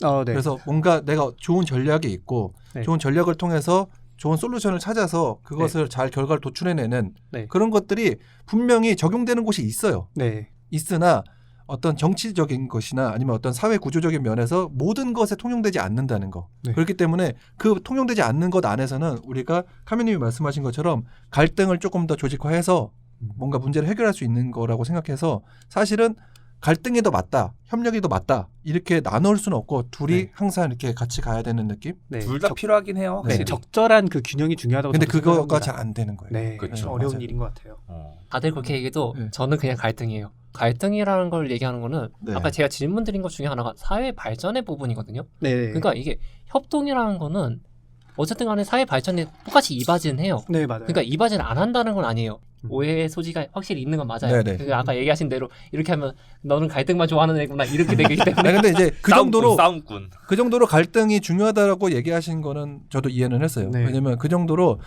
네. 그래서 뭔가 내가 좋은 전략이 있고 네. 좋은 전략을 통해서 좋은 솔루션을 찾아서 그것을 잘 결과를 도출해내는 네. 그런 것들이 분명히 적용되는 곳이 있어요. 네. 있으나 어떤 정치적인 것이나 아니면 어떤 사회 구조적인 면에서 모든 것에 통용되지 않는다는 거. 네. 그렇기 때문에 그 통용되지 않는 것 안에서는 우리가 카미님이 말씀하신 것처럼 갈등을 조금 더 조직화해서 뭔가 문제를 해결할 수 있는 거라고 생각해서 사실은 갈등이 더 맞다, 협력이 더 맞다 이렇게 나눌 수는 없고 둘이 네. 항상 이렇게 같이 가야 되는 느낌. 네. 둘 다 필요하긴 해요. 네. 확실히. 적절한 그 균형이 중요하다고. 근데 저도 그거가 생각합니다. 잘 안 되는 거예요. 네, 그렇죠. 어려운 맞아요. 일인 것 같아요. 다들 그렇게 얘기해도 네. 저는 그냥 갈등이에요. 갈등이라는 걸 얘기하는 거는 네. 아까 제가 질문 드린 것 중에 하나가 사회 발전의 부분이거든요. 네. 그러니까 이게 협동이라는 거는 어쨌든 간에 사회 발전에 똑같이 이바지는 해요. 네, 맞아요. 그러니까 이바지는 안 한다는 건 아니에요. 오해의 소지가 확실히 있는 건 맞아요. 네네. 그러니까 아까 얘기하신 대로 이렇게 하면 너는 갈등만 좋아하는 애구나 이렇게 되기 때문에 아니, 근데 이제 그 정도로 싸움꾼. 그 정도로 갈등이 중요하다고 얘기하신 거는 저도 이해는 했어요. 네. 왜냐면 그 정도로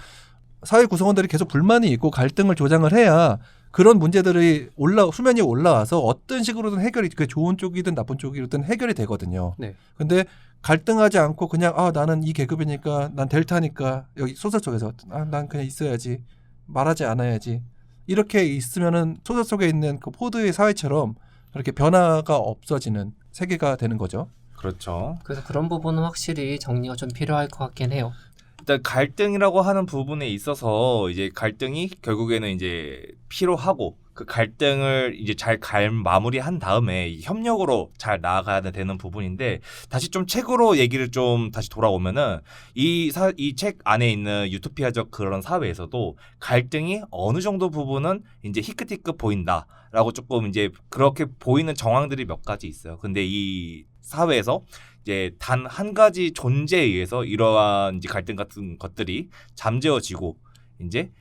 사회 구성원들이 계속 불만이 있고 갈등을 조장을 해야 그런 문제들이 수면이 올라와서 어떤 식으로든 해결이 그게 좋은 쪽이든 나쁜 쪽이든 해결이 되거든요. 네. 근데 갈등하지 않고 그냥 나는 이 계급이니까 난 델타니까 여기 소설 속에서 난 그냥 있어야지 말하지 않아야지 이렇게 있으면은 소설 속에 있는 그 포드의 사회처럼 그렇게 변화가 없어지는 세계가 되는 거죠. 그렇죠. 그래서 그런 부분은 확실히 정리가 좀 필요할 것 같긴 해요. 일단 갈등이라고 하는 부분에 있어서 이제 갈등이 결국에는 이제 필요하고 그 갈등을 이제 잘 마무리한 다음에 이 협력으로 잘 나아가야 되는 부분인데 다시 좀 책으로 얘기를 좀 다시 돌아오면은 이 책 안에 있는 유토피아적 그런 사회에서도 갈등이 어느 정도 부분은 이제 희끗희끗 보인다라고 조금 이제 그렇게 보이는 정황들이 몇 가지 있어요. 근데 이 사회에서 이제 단 한 가지 존재에 의해서 이러한 이제 갈등 같은 것들이 잠재워지고 이제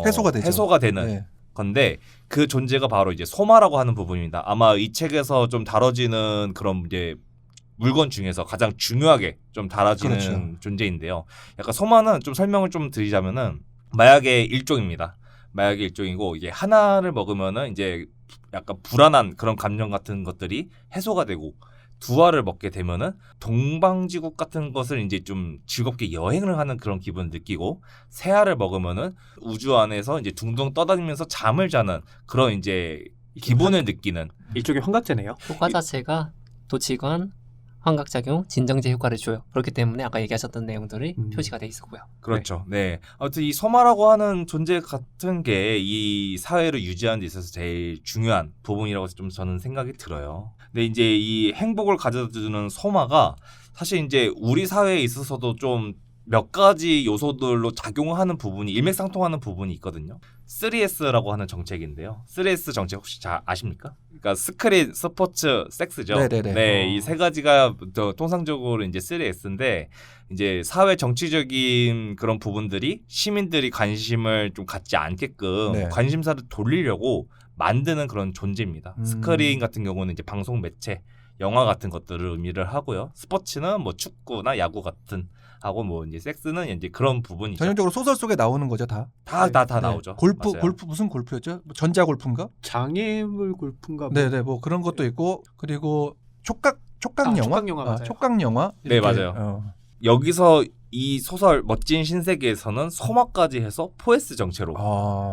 해소가 되죠. 해소가 되는 네. 건데 그 존재가 바로 이제 소마라고 하는 부분입니다. 아마 이 책에서 좀 다뤄지는 그런 이제 물건 중에서 가장 중요하게 좀 다뤄지는 그렇죠. 존재인데요. 약간 소마는 좀 설명을 좀 드리자면은 마약의 일종입니다. 마약의 일종이고 이게 하나를 먹으면은 이제 약간 불안한 그런 감정 같은 것들이 해소가 되고 두 알을 먹게 되면은 동방지국 같은 것을 이제 좀 즐겁게 여행을 하는 그런 기분을 느끼고 세 알을 먹으면은 우주 안에서 이제 둥둥 떠다니면서 잠을 자는 그런 이제 기분을 느끼는 일종의 환각제네요. 효과 자체가 도치관, 환각작용, 진정제 효과를 줘요. 그렇기 때문에 아까 얘기하셨던 내용들이 표시가 돼 있었고요. 그렇죠. 네. 아무튼 이 소마라고 하는 존재 같은 게 이 사회를 유지하는 데 있어서 제일 중요한 부분이라고 좀 저는 생각이 들어요. 근데 이제 이 행복을 가져다주는 소마가 사실 이제 우리 사회에 있어서도 좀 몇 가지 요소들로 작용하는 부분이 일맥상통하는 부분이 있거든요. 3S라고 하는 정책인데요. 3S 정책 혹시 잘 아십니까? 그러니까 스크린, 스포츠, 섹스죠. 네네네. 네, 이 세 가지가 통상적으로 이제 3S인데 이제 사회 정치적인 그런 부분들이 시민들이 관심을 좀 갖지 않게끔 네. 관심사를 돌리려고 만드는 그런 존재입니다. 스크린 같은 경우는 이제 방송 매체, 영화 같은 것들을 의미를 하고요. 스포츠는 뭐 축구나 야구 같은 하고 뭐 이제 섹스는 이제 그런 부분이죠. 전형적으로 소설 속에 나오는 거죠, 다. 다 네. 나오죠. 골프, 맞아요. 골프 무슨 골프였죠? 뭐 전자 골프인가? 장애물 골프인가? 네네, 뭐 그런 것도 있고 그리고 촉각 영화, 촉각 영화 맞아요. 촉각 영화. 네, 이렇게, 맞아요. 여기서 이 소설 멋진 신세계에서는 소마까지 해서 포에스 정체로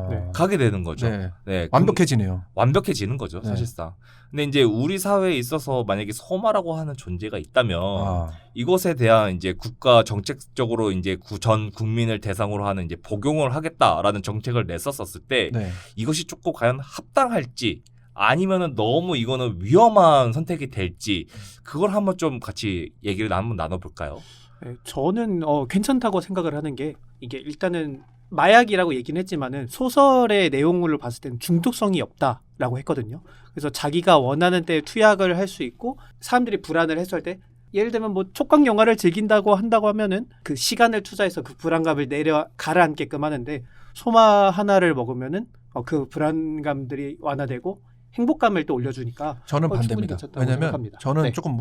네. 가게 되는 거죠. 네. 네, 완벽해지네요. 완벽해지는 거죠, 네. 사실상. 근데 이제 우리 사회에 있어서 만약에 소마라고 하는 존재가 있다면 이것에 대한 이제 국가 정책적으로 이제 전 국민을 대상으로 하는 이제 복용을 하겠다라는 정책을 냈었을 때 네. 이것이 조금 과연 합당할지 아니면은 너무 이거는 위험한 선택이 될지 그걸 한번 좀 같이 얘기를 한번 나눠볼까요? 네, 저는 괜찮다고 생각을 하는 게 이게 일단은 마약이라고 얘기는 했지만은 소설의 내용물을 봤을 때는 중독성이 없다라고 했거든요. 그래서 자기가 원하는 때 투약을 할 수 있고 사람들이 불안을 해소할 때 예를 들면 뭐 촉각 영화를 즐긴다고 한다고 하면은 그 시간을 투자해서 그 불안감을 가라앉게끔 하는데 소마 하나를 먹으면은 그 불안감들이 완화되고 행복감을 또 올려주니까 저는 충분히 반대입니다. 괜찮다고 왜냐하면 생각합니다. 저는 네. 조금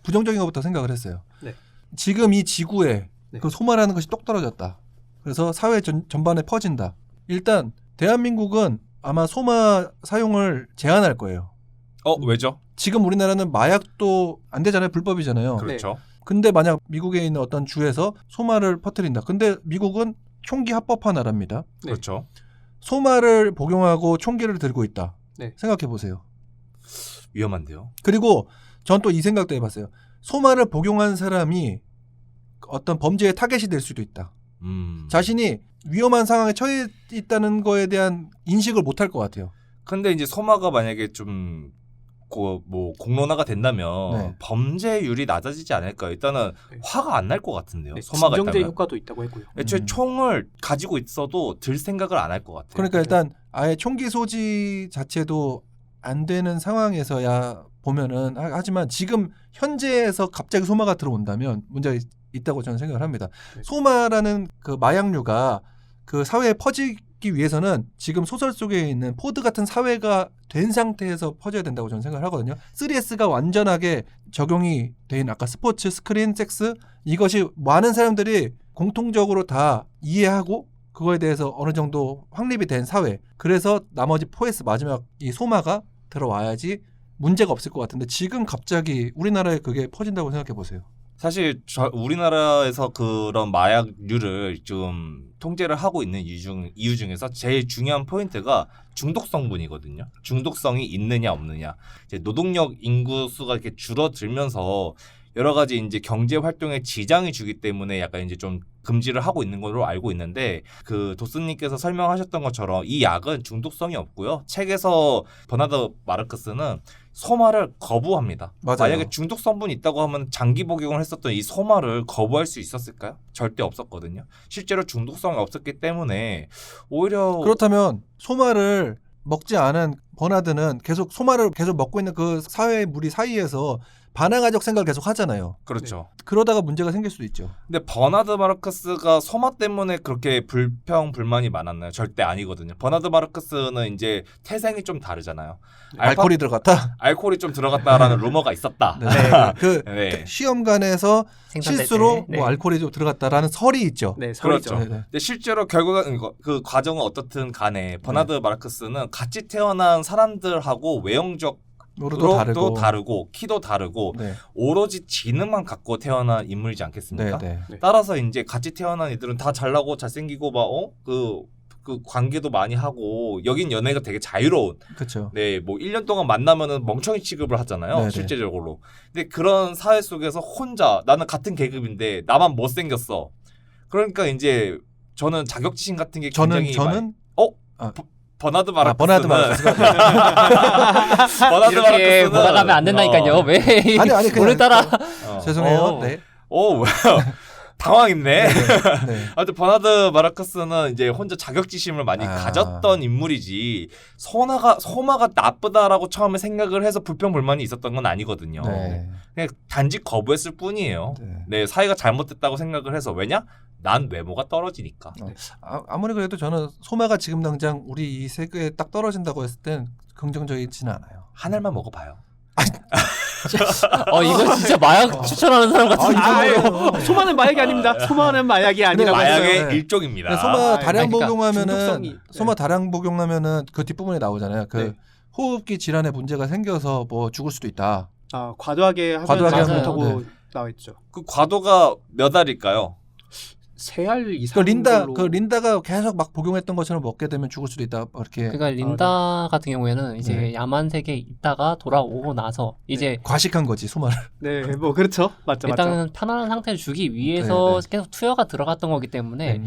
부정적인 것부터 생각을 했어요. 네. 지금 이 지구에 네. 그 소마라는 것이 똑 떨어졌다. 그래서 사회 전반에 퍼진다. 일단 대한민국은 아마 소마 사용을 제한할 거예요. 왜죠? 지금 우리나라는 마약도 안 되잖아요. 불법이잖아요. 그렇죠. 근데 만약 미국에 있는 어떤 주에서 소마를 퍼뜨린다. 근데 미국은 총기 합법화 나라입니다. 네. 그렇죠. 소마를 복용하고 총기를 들고 있다. 네. 생각해 보세요. 위험한데요. 그리고 전 또 이 생각도 해봤어요. 소마를 복용한 사람이 어떤 범죄의 타겟이 될 수도 있다. 자신이 위험한 상황에 처해 있다는 거에 대한 인식을 못 할 것 같아요. 근데 이제 소마가 만약에 좀 공론화가 된다면 네. 범죄율이 낮아지지 않을까요? 일단은 네. 화가 안 날 것 같은데요. 네, 소마가 진정제 있다면. 효과도 있다고 했고요. 애초에 총을 가지고 있어도 들 생각을 안 할 것 같아요. 그러니까 일단 아예 총기 소지 자체도 안 되는 상황에서야 보면은 하지만 지금 현재에서 갑자기 소마가 들어온다면 문제가 있다고 저는 생각을 합니다. 네. 소마라는 그 마약류가 그 사회에 퍼지기 위해서는 지금 소설 속에 있는 포드 같은 사회가 된 상태에서 퍼져야 된다고 저는 생각을 하거든요. 3S가 완전하게 적용이 된 아까 스포츠, 스크린, 섹스 이것이 많은 사람들이 공통적으로 다 이해하고 그거에 대해서 어느 정도 확립이 된 사회. 그래서 나머지 4S 마지막 이 소마가 들어와야지 문제가 없을 것 같은데 지금 갑자기 우리나라에 그게 퍼진다고 생각해 보세요. 사실 우리나라에서 그런 마약류를 좀 통제를 하고 있는 이유 중에서 제일 중요한 포인트가 중독 성분이거든요. 중독성이 있느냐 없느냐. 이제 노동력 인구 수가 이렇게 줄어들면서 여러 가지 이제 경제 활동에 지장이 주기 때문에 약간 이제 좀 금지를 하고 있는 걸로 알고 있는데 그 도스님께서 설명하셨던 것처럼 이 약은 중독성이 없고요. 책에서 버나드 마르크스는 소마를 거부합니다. 맞아요. 만약에 중독 성분이 있다고 하면 장기 복용을 했었던 이 소마를 거부할 수 있었을까요? 절대 없었거든요. 실제로 중독성이 없었기 때문에 오히려 그렇다면 소마를 먹지 않은 버나드는 계속 소마를 계속 먹고 있는 그 사회 무리 사이에서 반항아적 생각을 계속 하잖아요. 그렇죠. 그러다가 문제가 생길 수도 있죠. 근데 버나드 마르크스가 소마 때문에 그렇게 불평불만이 많았나요? 절대 아니거든요. 버나드 마르크스는 이제 태생이 좀 다르잖아요. 알코올이 들어갔다. 알코올이 좀 들어갔다라는 루머가 있었다. 네. 그 네. 시험관에서 생산될 실수로 때. 네. 뭐 알코올이 좀 들어갔다라는 설이 있죠. 네, 그렇죠. 설이죠. 네, 네. 근데 실제로 결국은 그 과정은 어떻든 간에 버나드 마르크스는 같이 태어난 사람들하고 외형적 노루도 다르고 키도 다르고 네. 오로지 지능만 갖고 태어난 인물이지 않겠습니까? 네, 네. 따라서 이제 같이 태어난 애들은 다 잘나고 잘생기고 막 그 관계도 많이 하고 여긴 연애가 되게 자유로운 그렇죠. 네, 뭐 1년 동안 만나면은 멍청이 취급을 하잖아요. 네네. 실제적으로. 근데 그런 사회 속에서 혼자 나는 같은 계급인데 나만 못생겼어. 그러니까 이제 저는 자격지심 같은 게 굉장히 저는 버나드 마르크스는 버나드 마르크스가 버나드 이렇게 마르크스는 몰아가면 안 된다니까요. 왜 아니 그냥 오늘따라 죄송해요. 어. 네. 오, 당황했네. 네. 아무튼 버나드 마르크스는 이제 혼자 자격지심을 많이 아. 가졌던 인물이지 소마가 나쁘다라고 처음에 생각을 해서 불평불만이 있었던 건 아니거든요. 네. 그냥 단지 거부했을 뿐이에요. 네. 네, 사이가 잘못됐다고 생각을 해서 왜냐? 난 외모가 떨어지니까. 아무리 그래도 저는 소마가 지금 당장 우리 이 세계에 딱 떨어진다고 했을 땐 긍정적이지는 않아요. 하늘만 먹어봐요. 이거 진짜 마약 추천하는 사람 같은데. 이거예요. 소마는 마약이 아닙니다. 소마는 마약이 아니라고 근데 했어요. 마약의 네. 일종입니다. 소마 다량 그러니까 복용하면은 중독성이, 소마 다량 복용하면은 그 뒷부분에 나오잖아요. 그 네. 호흡기 질환에 문제가 생겨서 뭐 죽을 수도 있다. 과도하게 하면 과도하게 하면, 좋다고 네. 나와 있죠. 그 과도가 몇 알일까요? 3알 이상 그 린다가 계속 막 복용했던 것처럼 먹게 되면 죽을 수도 있다. 이렇게 그러니까 린다 같은 경우에는 이제 네. 야만 세계에 있다가 돌아오고 나서 이제 과식한 거지 소마를. 네, 뭐 그렇죠. 맞죠. 일단은 편안한 상태를 주기 위해서 네, 계속 투여가 들어갔던 거기 때문에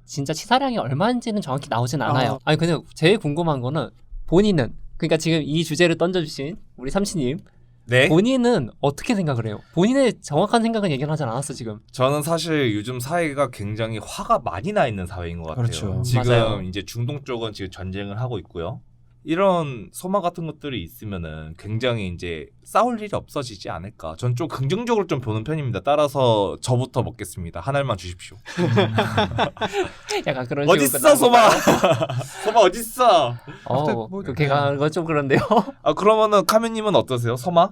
진짜 치사량이 얼마인지는 정확히 나오진 않아요. 아. 아니 근데 제일 궁금한 거는 본인은 그러니까 지금 이 주제를 던져주신 우리 삼치님 네. 본인은 어떻게 생각을 해요? 본인의 정확한 생각은 얘기를 하지 않았어 지금. 저는 사실 요즘 사회가 굉장히 화가 많이 나 있는 사회인 것 같아요. 그렇죠. 지금 맞아요. 이제 중동 쪽은 지금 전쟁을 하고 있고요. 이런 소마 같은 것들이 있으면은 굉장히 이제 싸울 일이 없어지지 않을까. 전 좀 긍정적으로 좀 보는 편입니다. 따라서 저부터 먹겠습니다. 한 알만 주십시오. 약간 그런 식으로 어딨어 소마? 소마 어딨어? 뭐, 그렇게 가는 건 좀 그런데요. 아 그러면은 카미님은 어떠세요? 소마?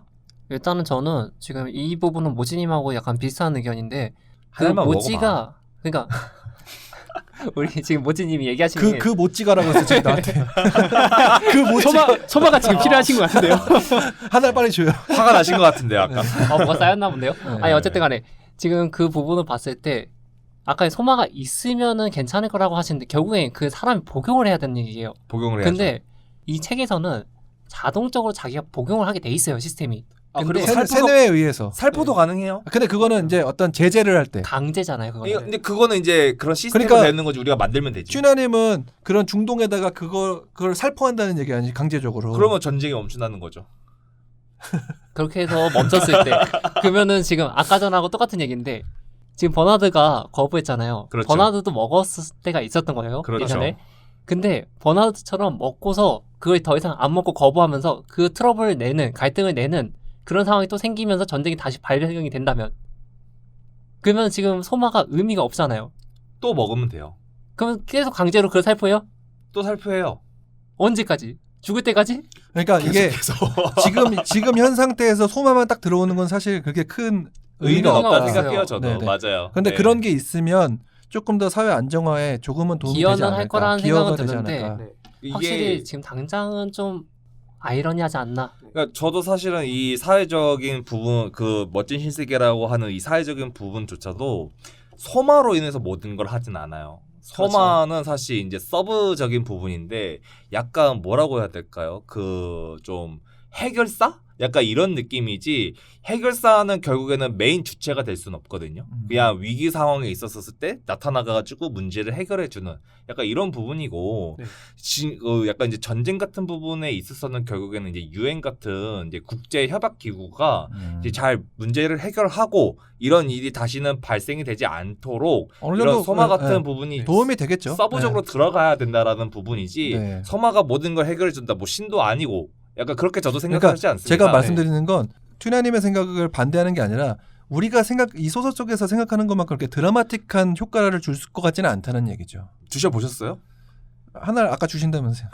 일단은 저는 지금 이 부분은 모지님하고 약간 비슷한 의견인데 그 한 알만 모지가 그러니까 우리 지금 모지님이 얘기하신 게 그 모찌가라고 했어 지금 나한테. 그 모찌 소마가 지금 필요하신 것 같은데요. 하나 빨리 줘요. 화가 나신 것 같은데요 아까. 뭐가 쌓였나 본데요. 네. 아니 어쨌든 간에 지금 그 부분을 봤을 때 아까 소마가 있으면은 괜찮을 거라고 하시는데 결국엔 그 사람이 복용을 해야 되는 얘기예요. 복용을 해야죠. 근데 이 책에서는 자동적으로 자기가 복용을 하게 돼 있어요 시스템이. 아, 근데 그리고 세뇌에 의해서. 살포도 가능해요. 근데 그거는 이제 어떤 제재를 할 때. 강제잖아요 그거는. 근데 그거는 이제 그런 시스템이 그러니까 되는 거지 우리가 만들면 되지. 쥐나님은 그런 중동에다가 그걸 살포한다는 얘기 아니지 강제적으로. 그러면 전쟁이 멈춘다는 거죠. 그렇게 해서 멈췄을 때 그러면은 지금 아까 전하고 똑같은 얘기인데 지금 버나드가 거부했잖아요. 그렇죠. 버나드도 먹었을 때가 있었던 거예요. 그렇죠. 예전에. 근데 버나드처럼 먹고서 그걸 더 이상 안 먹고 거부하면서 그 트러블을 내는 갈등을 내는 그런 상황이 또 생기면서 전쟁이 다시 발병이 된다면 그러면 지금 소마가 의미가 없잖아요. 또 먹으면 돼요. 그러면 계속 강제로 그걸 살포해요? 또 살포해요. 언제까지? 죽을 때까지? 그러니까 이게 계속. 지금 현 상태에서 소마만 딱 들어오는 건 사실 그게 큰 의미가 의미가 없다 없어요. 생각해요 저도. 네네. 맞아요. 근데 네. 그런 게 있으면 조금 더 사회 안정화에 조금은 도움이 되지 기여는 않을까. 할 거라는 기여가 생각은 되지 드는데 않을까. 이게 확실히 지금 당장은 좀 아이러니하지 않나? 그러니까 저도 사실은 이 사회적인 부분 그 멋진 신세계라고 하는 이 사회적인 부분조차도 소마로 인해서 모든 걸 하진 않아요. 소마는 사실 이제 서브적인 부분인데 약간 뭐라고 해야 될까요? 그 좀 해결사? 약간 이런 느낌이지 해결사는 결국에는 메인 주체가 될 수는 없거든요. 그냥 위기 상황에 있었을 때 나타나가지고 문제를 해결해주는 약간 이런 부분이고 네. 약간 이제 전쟁 같은 부분에 있어서는 결국에는 이제 UN 같은 이제 국제 협약 기구가 이제 잘 문제를 해결하고 이런 일이 다시는 발생이 되지 않도록 어느 이런 정도 소마 네, 같은 네. 부분이 도움이 되겠죠. 서브적으로 들어가야 된다라는 부분이지 네. 소마가 모든 걸 해결해준다 뭐 신도 아니고 약간 그렇게 저도 그러니까 생각하지 않습니다. 제가 말씀드리는 건 튜나님의 생각을 반대하는 게 아니라 우리가 이 소설 속에서 생각하는 것만큼 그렇게 드라마틱한 효과를 줄 것 같지는 않다는 얘기죠. 드셔보셨어요? 하나를 아까 주신다면서요.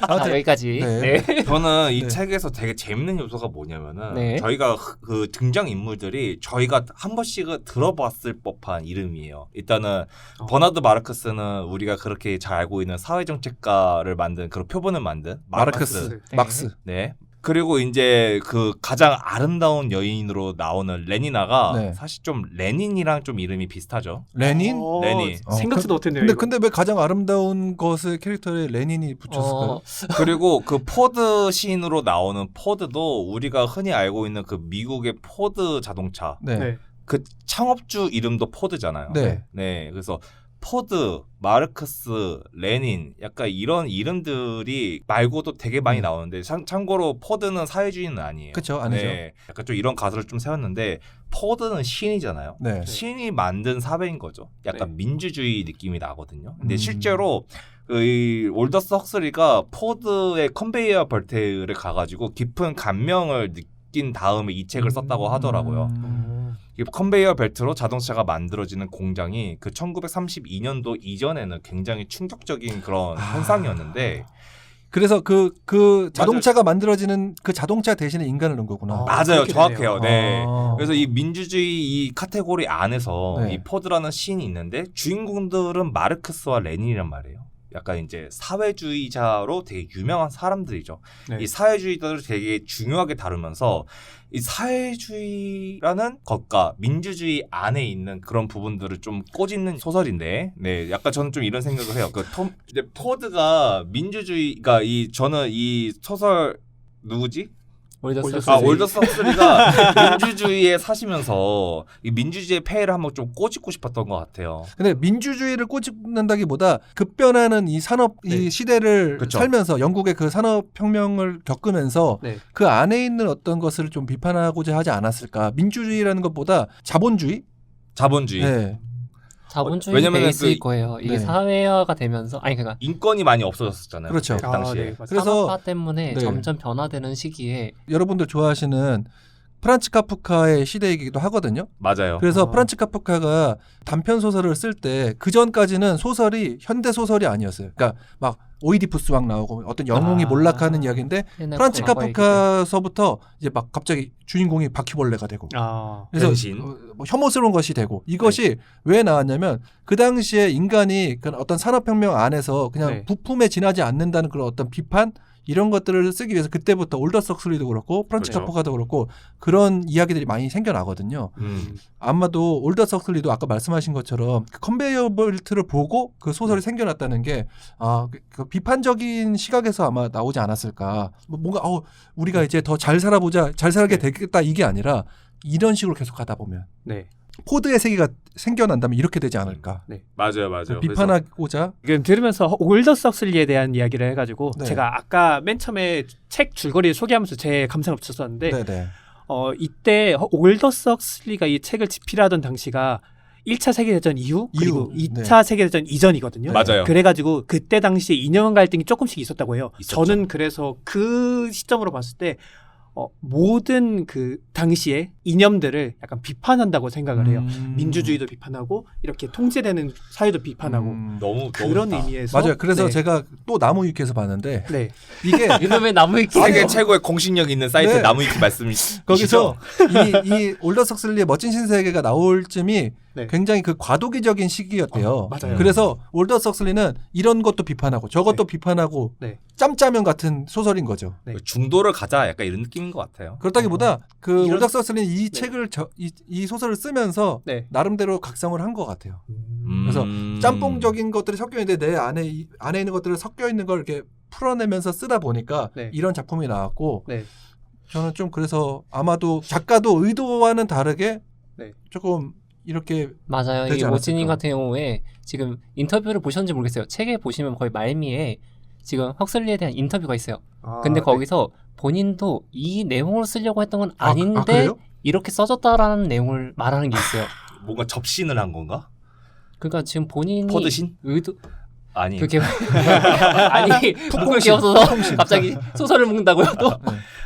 아무튼 여기까지. 네. 네. 저는 이 네. 책에서 되게 재밌는 요소가 뭐냐면은 네. 저희가 그 등장 인물들이 저희가 한 번씩은 들어봤을 법한 이름이에요. 일단은 버나드 마르크스는 우리가 그렇게 잘 알고 있는 사회정책가를 만든 그런 표본을 만든 마르크스, 네. 막스. 네. 그리고 이제 그 가장 아름다운 여인으로 나오는 레니나가 네. 사실 좀 레닌이랑 좀 이름이 비슷하죠. 레닌? 레닌. 생각지도 못했네요. 근데 왜 가장 아름다운 것의 캐릭터에 레닌이 붙였을까요? 그리고 그 포드 시인으로 나오는 포드도 우리가 흔히 알고 있는 그 미국의 포드 자동차 네. 네. 그 창업주 이름도 포드잖아요. 네. 네, 그래서 포드, 마르크스, 레닌 약간 이런 이름들이 말고도 되게 많이 나오는데 참고로 포드는 사회주의는 아니에요. 그쵸, 아니죠. 네, 약간 좀 이런 가설을 좀 세웠는데 포드는 신이잖아요. 네. 신이 만든 사회인 거죠. 약간 네. 민주주의 느낌이 나거든요. 근데 음. 실제로 이 올더스 헉슬리가 포드의 컨베이어 벨트를 가가지고 깊은 감명을 느낀 다음에 이 책을 썼다고 하더라고요. 이 컨베이어 벨트로 자동차가 만들어지는 공장이 그 1932년도 이전에는 굉장히 충격적인 그런 현상이었는데 그래서 그 자동차가 만들어지는 그 자동차 대신에 인간을 넣은 거구나. 맞아요, 그렇게 정확해요. 되네요. 네. 아. 그래서 이 민주주의 이 카테고리 안에서 네. 이 포드라는 시인이 있는데 주인공들은 마르크스와 레닌이란 말이에요. 약간 이제 사회주의자로 되게 유명한 사람들이죠. 네. 이 사회주의자들을 되게 중요하게 다루면서 이 사회주의라는 것과 민주주의 안에 있는 그런 부분들을 좀 꼬집는 소설인데, 네, 약간 저는 좀 이런 생각을 해요. 이제 포드가 민주주의가 저는 이 소설 누구지? 올더스. 올더스 헉슬리가 민주주의에 사시면서 이 민주주의의 폐해를 한번 좀 꼬집고 싶었던 것 같아요. 근데 민주주의를 꼬집는다기보다 급변하는 이 산업 이 네. 시대를 그쵸. 살면서 영국의 그 산업혁명을 겪으면서 네. 그 안에 있는 어떤 것을 좀 비판하고자 하지 않았을까. 민주주의라는 것보다 자본주의? 자본주의. 네. 자본주의 왜냐면은 베이스일 그- 거예요. 이게 네. 사회화가 되면서 아니 그러니까 인권이 많이 없어졌었잖아요. 그렇죠. 그 당시에. 네, 맞아요. 그래서- 산업화 때문에 네. 점점 변화되는 시기에 여러분들 좋아하시는 프란츠 카프카의 시대이기도 하거든요. 맞아요. 그래서 아. 프란츠 카프카가 단편 소설을 쓸 때 그 전까지는 소설이 현대 소설이 아니었어요. 그러니까 막 오이디푸스 왕 나오고 어떤 영웅이 아. 몰락하는 이야기인데 옛날 프란츠 과거의 카프카서부터 이제 막 갑자기 주인공이 바퀴벌레가 되고 아, 그래서 변신. 뭐 혐오스러운 것이 되고 이것이 왜 나왔냐면 그 당시에 인간이 그 어떤 산업혁명 안에서 그냥 네. 부품에 지나지 않는다는 그런 어떤 비판 이런 것들을 쓰기 위해서 그때부터 올더스 헉슬리도 그렇고 프란츠 그렇죠. 카프카도 그렇고 그런 이야기들이 많이 생겨나거든요. 아마도 올더스 헉슬리도 아까 말씀하신 것처럼 그 컨베이어 벨트를 보고 그 소설이 생겨났다는 게 그 비판적인 시각에서 아마 나오지 않았을까. 뭔가 우리가 이제 더 잘 살아보자, 잘 살게 되겠다 이게 아니라 이런 식으로 계속 가다 보면 네. 포드의 세계가 생겨난다면 이렇게 되지 않을까. 맞아요, 맞아요. 비판하고자 지금 들으면서 올더스 헉슬리에 대한 이야기를 해가지고 네. 제가 아까 맨 처음에 책 줄거리를 소개하면서 제 감상을 붙였었는데 네네. 이때 올더스 헉슬리가 이 책을 집필하던 당시가 1차 세계대전 이후 그리고 이후, 2차 세계대전 이전이거든요. 맞아요. 그래가지고 그때 당시에 이념 갈등이 조금씩 있었다고 해요. 있었죠. 저는 그래서 그 시점으로 봤을 때 모든 그 당시에 이념들을 약간 비판한다고 생각을 해요. 민주주의도 비판하고 이렇게 통제되는 사회도 비판하고 너무 그런 좋다. 의미에서 맞아요. 그래서 네. 제가 또 나무위키에서 봤는데 네. 이게 이놈의 나무위키 세계 최고의 공신력 있는 사이트 네. 나무위키 말씀이 거기서 이 올더스 헉슬리의 멋진 신세계가 나올 쯤이 네. 굉장히 그 과도기적인 시기였대요. 맞아요. 그래서 올더스 헉슬리는 이런 것도 비판하고 저것도 비판하고 네. 짬짜면 같은 소설인 거죠. 네. 중도를 가자 약간 이런 느낌인 것 같아요. 그렇다기보다 그 이런- 올더스 헉슬리는 이 네. 책을 이 소설을 쓰면서 네. 나름대로 각성을 한 것 같아요. 그래서 짬뽕적인 것들이 섞여 있는데 내 안에 있는 것들을 섞여 있는 걸 이렇게 풀어내면서 쓰다 보니까 네. 이런 작품이 나왔고 네. 저는 좀 그래서 아마도 작가도 의도와는 다르게 네. 조금 이렇게 맞아요. 되지 이 않았을까. 오진님 같은 경우에 지금 인터뷰를 보셨는지 모르겠어요. 책에 보시면 거의 말미에 지금 헉슬리에 대한 인터뷰가 있어요. 근데 네. 거기서 본인도 이 내용을 쓰려고 했던 건 아, 아닌데 그래요? 이렇게 써졌다라는 내용을 말하는 게 있어요. 뭔가 접신을 한 건가? 그러니까 지금 본인이 포드신? 의도 아니. 그게 아니 북극 끼어서 갑자기 소설을 먹는다고요 또?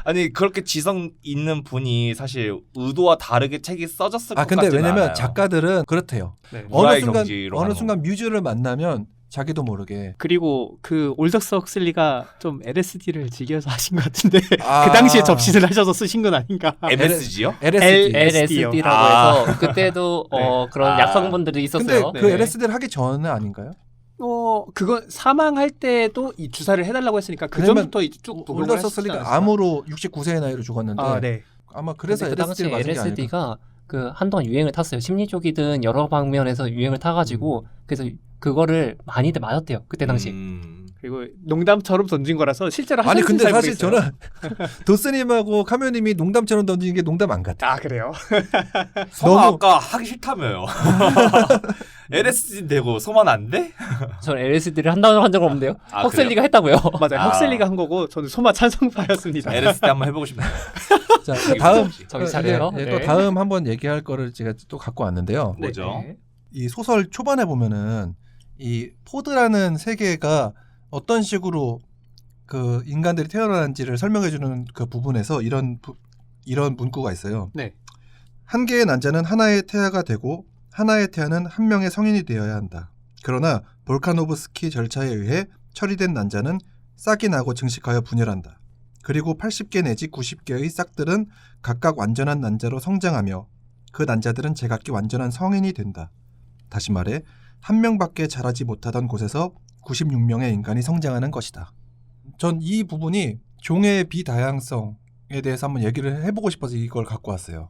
아니 그렇게 지성 있는 분이 사실 의도와 다르게 책이 써졌을 것 근데 같지는 왜냐면 않아요. 작가들은 그렇대요. 네. 문화의 경지로 어느 가는 순간 뮤즈를 만나면 자기도 모르게 그리고 그 올더스 헉슬리가 좀 LSD를 즐겨서 하신 것 같은데 아. 그 당시에 접시를 하셔서 쓰신 건 아닌가? MSG요? LSD. LSD라고 아. 해서 그때도 그런 아. 약성분들이 근데 있었어요. 그 네. LSD를 하기 전에 아닌가요? 그건 사망할 때도 이 주사를 해달라고 했으니까 그 왜냐면 전부터 이제 쭉 복용을 올더스 하시지 헉슬리가 않았을까? 암으로 69세의 나이로 죽었는데 아, 네. 아마 그래서 근데 그 당시에 LSD를 맞은 게 아닐까. LSD가 그 한동안 유행을 탔어요. 심리 쪽이든 여러 방면에서 유행을 타가지고 그래서 그거를 많이들 맞았대요. 그때 당시. 그리고 농담처럼 던진 거라서 실제로 아니 하셨는지 근데 잘 사실 모르겠어요. 저는 도스님하고 카메오님이 농담처럼 던지는 게 농담 안 같아. 아 그래요? 소마 너무- 아까 하기 싫다며요. LSD 되고 소만 안 돼? 저는 LSD를 한다고 한 적은 없는데요. 아, 헉슬리가 했다고요. 맞아요. 아. 헉슬리가 한 거고 저는 소마 찬성파였습니다. LSD 한번 해보고 싶네요. 자, 다음 저기 차례요. 또 네. 다음 한번 얘기할 거를 제가 또 갖고 왔는데요. 네. 뭐죠? 이 소설 초반에 보면은 이 포드라는 세계가 어떤 식으로 그 인간들이 태어나는지를 설명해주는 그 부분에서 이런 문구가 있어요. 네. 한 개의 난자는 하나의 태아가 되고 하나의 태아는 한 명의 성인이 되어야 한다. 그러나 볼카노브스키 절차에 의해 처리된 난자는 싹이 나고 증식하여 분열한다. 그리고 80개 내지 90개의 싹들은 각각 완전한 난자로 성장하며 그 난자들은 제각기 완전한 성인이 된다. 다시 말해 한 명밖에 자라지 못하던 곳에서 96명의 인간이 성장하는 것이다. 전 이 부분이 종의 비다양성에 대해서 한번 얘기를 해보고 싶어서 이걸 갖고 왔어요.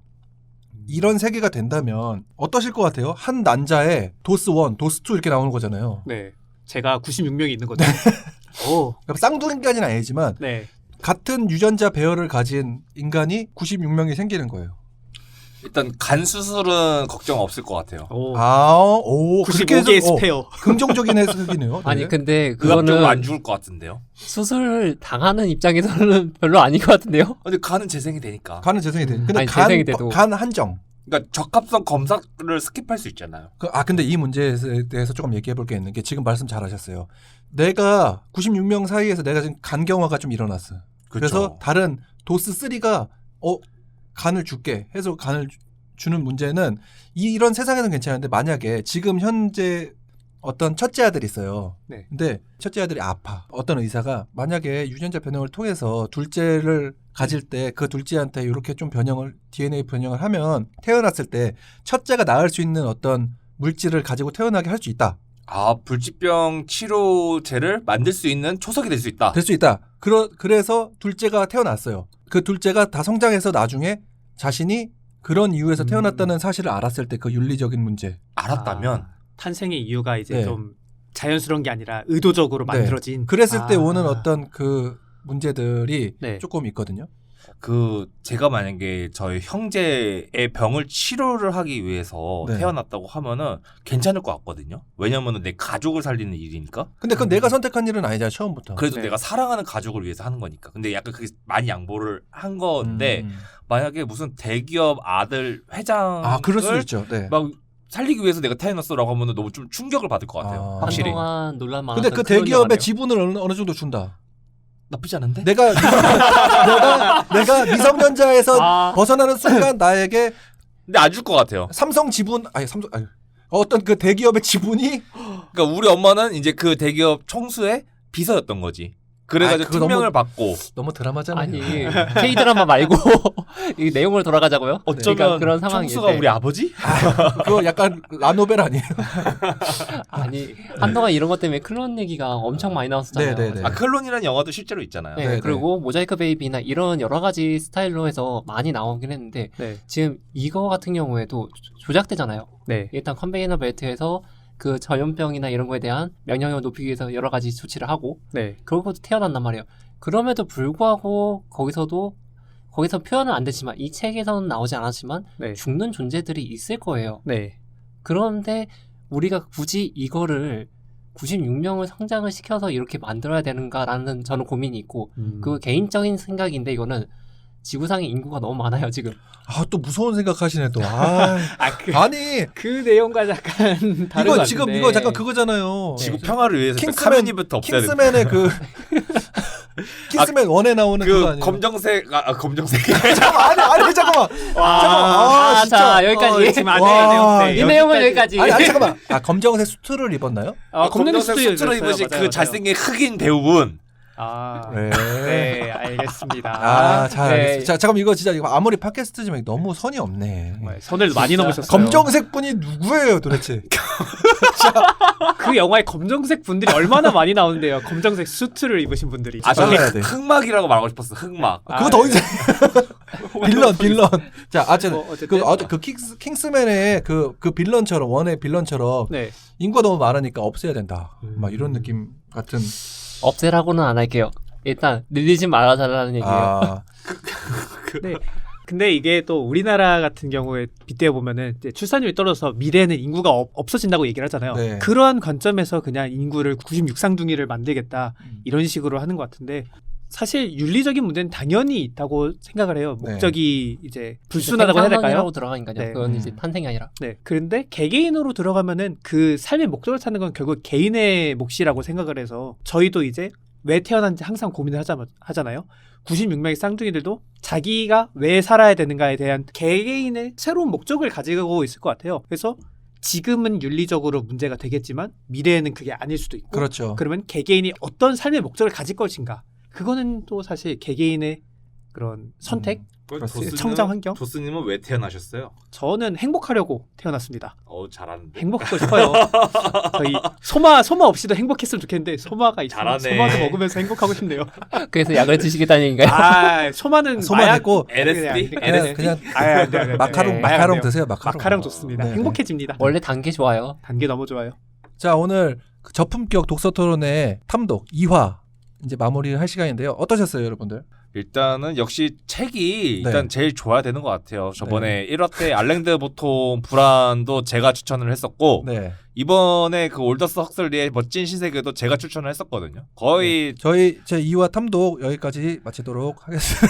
이런 세계가 된다면 어떠실 것 같아요? 한 난자에 도스1, 도스2 이렇게 나오는 거잖아요. 네. 제가 96명이 있는 거죠. 오. 그러니까 쌍둥이까지는 아니지만 네. 같은 유전자 배열을 가진 인간이 96명이 생기는 거예요. 일단 간 수술은 걱정 없을 것 같아요. 오. 그렇게 해서 95개의 스페어. 긍정적인 해석이네요. 아니 네. 근데 의학적으로 그거는 안 죽을 것 같은데요. 수술 당하는 입장에서는 별로 아닐 것 같은데요. 근데 간은 재생이 되니까. 간은 재생이 돼. 근데 아니, 재생이 돼도. 간 한정. 그러니까 적합성 검사를 스킵할 수 있잖아요. 근데 이 문제에 대해서 조금 얘기해 볼 게 있는 게 지금 말씀 잘하셨어요. 내가 96명 사이에서 내가 지금 간경화가 좀 일어났어. 그래서 다른 도스3가 간을 줄게 해서 간을 주는 문제는 이런 세상에는 괜찮은데 만약에 지금 현재 어떤 첫째 아들이 있어요. 네. 근데 첫째 아들이 아파. 어떤 의사가 만약에 유전자 변형을 통해서 둘째를 가질 때 그 둘째한테 이렇게 좀 DNA 변형을 하면 태어났을 때 첫째가 낳을 수 있는 어떤 물질을 가지고 태어나게 할 수 있다. 불치병 치료제를 만들 수 있는 초석이 될 수 있다. 될 수 있다. 그래서 둘째가 태어났어요. 그 둘째가 다 성장해서 나중에 자신이 그런 이유에서 태어났다는 사실을 알았을 때 그 윤리적인 문제. 알았다면 탄생의 이유가 이제 네. 좀 자연스러운 게 아니라 의도적으로 네. 만들어진. 그랬을 때 오는 어떤 그 문제들이 네. 조금 있거든요. 제가 만약에 저희 형제의 병을 치료를 하기 위해서 네. 태어났다고 하면은 괜찮을 것 같거든요. 왜냐면은 내 가족을 살리는 일이니까. 근데 그건 내가 선택한 일은 아니잖아 처음부터. 그래도 네. 내가 사랑하는 가족을 위해서 하는 거니까. 근데 약간 그게 많이 양보를 한 건데 만약에 무슨 대기업 아들 회장을 그럴 수 있죠. 네. 막 살리기 위해서 내가 태어났어라고 하면 너무 좀 충격을 받을 것 같아요. 확실히. 한동안 논란 많았던 근데 그 그런 대기업의 영화네요. 지분을 어느 정도 준다. 나쁘지 않은데? 내가 미성년자에서 벗어나는 순간 나에게 근데 안 줄 것 같아요. 삼성 지분 어떤 그 대기업의 지분이 그러니까 우리 엄마는 이제 그 대기업 총수의 비서였던 거지. 그래가지고 그거 투명을 받고 너무 드라마잖아요. 아니 K-드라마 말고 이 내용을 돌아가자고요. 어쩌면 그러니까 그런 상황일 총수가 때. 우리 아버지? 그거 약간 라노벨 아니에요? 아니 한동안 이런 것 때문에 클론 얘기가 엄청 많이 나왔었잖아요. 네네네. 클론이라는 영화도 실제로 있잖아요. 네, 네, 그리고 모자이크 베이비나 이런 여러 가지 스타일로 해서 많이 나오긴 했는데 네. 지금 이거 같은 경우에도 조작되잖아요. 네. 일단 컨베이너 벨트에서 그 전염병이나 이런 거에 대한 면역력을 높이기 위해서 여러 가지 조치를 하고 네. 그러고도 태어난단 말이에요. 그럼에도 불구하고 거기서 표현은 안 되지만 이 책에서는 나오지 않았지만 네. 죽는 존재들이 있을 거예요. 네. 그런데 우리가 굳이 이거를 96명을 성장을 시켜서 이렇게 만들어야 되는가라는 저는 고민이 있고 그 개인적인 생각인데 이거는 지구상의 인구가 너무 많아요 지금. 또 무서운 생각하시네 또. 아니 그 내용과 약간 다른 것 이거 지금 같은데. 이거 잠깐 그거잖아요. 지구 평화를 위해서 킹스맨- 카메니부터 없애야 된다. 킹스맨의 그 킹스맨 1에 나오는 그거 아니에요? 검정색 검정색 잠깐만 아니 잠깐만. 아, 진짜. 자, 여기까지. 지금 안 와, 돼요. 네, 이 내용은 여기까지. 아니 잠깐만. 검정색 수트를 입었나요? 검정색 수트를 입으신 그 잘생긴 흑인 배우분 네, 알겠습니다. 잘 네. 알겠습니다. 자, 잠깐 이거 진짜 이거 아무리 팟캐스트지만 너무 선이 없네. 정말 선을 많이 넘으셨어요. 검정색 분이 누구예요, 도대체? 그 영화에 검정색 분들이 얼마나 많이 나오는데요. 검정색 수트를 입으신 분들이. 저게 잘라야 돼. 흑막이라고 말하고 싶었어. 흑막. 그거 더 이상 빌런. 자, 어쨌든. 그 킹스맨의 그 빌런처럼 원의 빌런처럼 네. 인구가 너무 많으니까 없애야 된다. 막 이런 느낌 같은. 없애라고는 안 할게요. 일단 늘리지 말아달라는 얘기예요. 네. 근데 이게 또 우리나라 같은 경우에 빗대어 보면은 이제 출산율이 떨어져서 미래에는 인구가 없어진다고 얘기를 하잖아요. 네. 그러한 관점에서 그냥 인구를 96쌍둥이를 만들겠다 이런 식으로 하는 것 같은데 사실 윤리적인 문제는 당연히 있다고 생각을 해요. 네. 목적이 이제 불순하다고 해야 될까요? 라고 들어가니까요. 네. 그건 이제 탄생이 아니라. 네. 그런데 개개인으로 들어가면은 그 삶의 목적을 찾는 건 결국 개인의 몫이라고 생각을 해서 저희도 이제 왜 태어난지 항상 고민을 하잖아요. 96명의 쌍둥이들도 자기가 왜 살아야 되는가에 대한 개개인의 새로운 목적을 가지고 있을 것 같아요. 그래서 지금은 윤리적으로 문제가 되겠지만 미래에는 그게 아닐 수도 있고 그렇죠. 그러면 개개인이 어떤 삶의 목적을 가질 것인가 그거는 또 사실 개개인의 그런 선택 성장 환경? 도스님은 왜 태어나셨어요? 저는 행복하려고 태어났습니다. 잘하는데. 행복하고 싶어요. 저희 소마 없이도 행복했으면 좋겠는데 소마가 있어요. 잘하네. 소마도 먹으면서 행복하고 싶네요. 그래서 약을 드시겠다는 얘기인가요? 소마는 소마 마약 됐고 LSD? 그냥 네. 마카롱 드세요. 마카롱 좋습니다. 네. 행복해집니다. 원래 단 게 좋아요. 단계 너무 좋아요. 자, 오늘 그 저품격 독서 토론의 탐독 2화 이제 마무리를 할 시간인데요. 어떠셨어요, 여러분들? 일단은 역시 책이 네. 일단 제일 좋아야 되는 것 같아요. 저번에 1화 때 알랭드 보통 불안도 제가 추천을 했었고 네. 이번에 그 올더스 헉슬리의 멋진 신세계도 제가 추천을 했었거든요. 거의 제 2화 탐독 여기까지 마치도록 하겠습니다.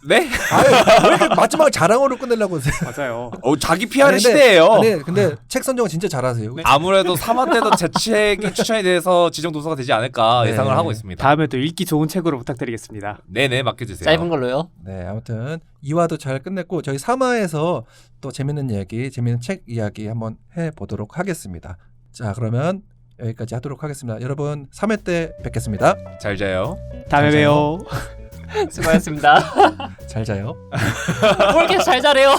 네? 왜 이렇게 마지막 자랑으로 끝내려고 하세요? 맞아요. 자기 PR의 아니, 근데- 시대예요. 근데 책 선정은 진짜 잘하세요. 네. 아무래도 3화 때도 제 책이 추천이 돼서 지정 도서가 되지 않을까 네. 예상을 하고 있습니다. 다음에도 읽기 좋은 책으로 부탁드리겠습니다. 네네 맡겨주세요. 짧은 걸로요. 네, 아무튼 2화도 잘 끝냈고 저희 3화에서 또 재밌는 이야기, 재밌는 책 이야기 한번 해보도록 하겠습니다. 자, 그러면 여기까지 하도록 하겠습니다. 여러분 3회 때 뵙겠습니다. 잘 자요. 다음에 잘 봬요. 수고하셨습니다. 잘 자요. 뭘 이렇게 잘 자래요?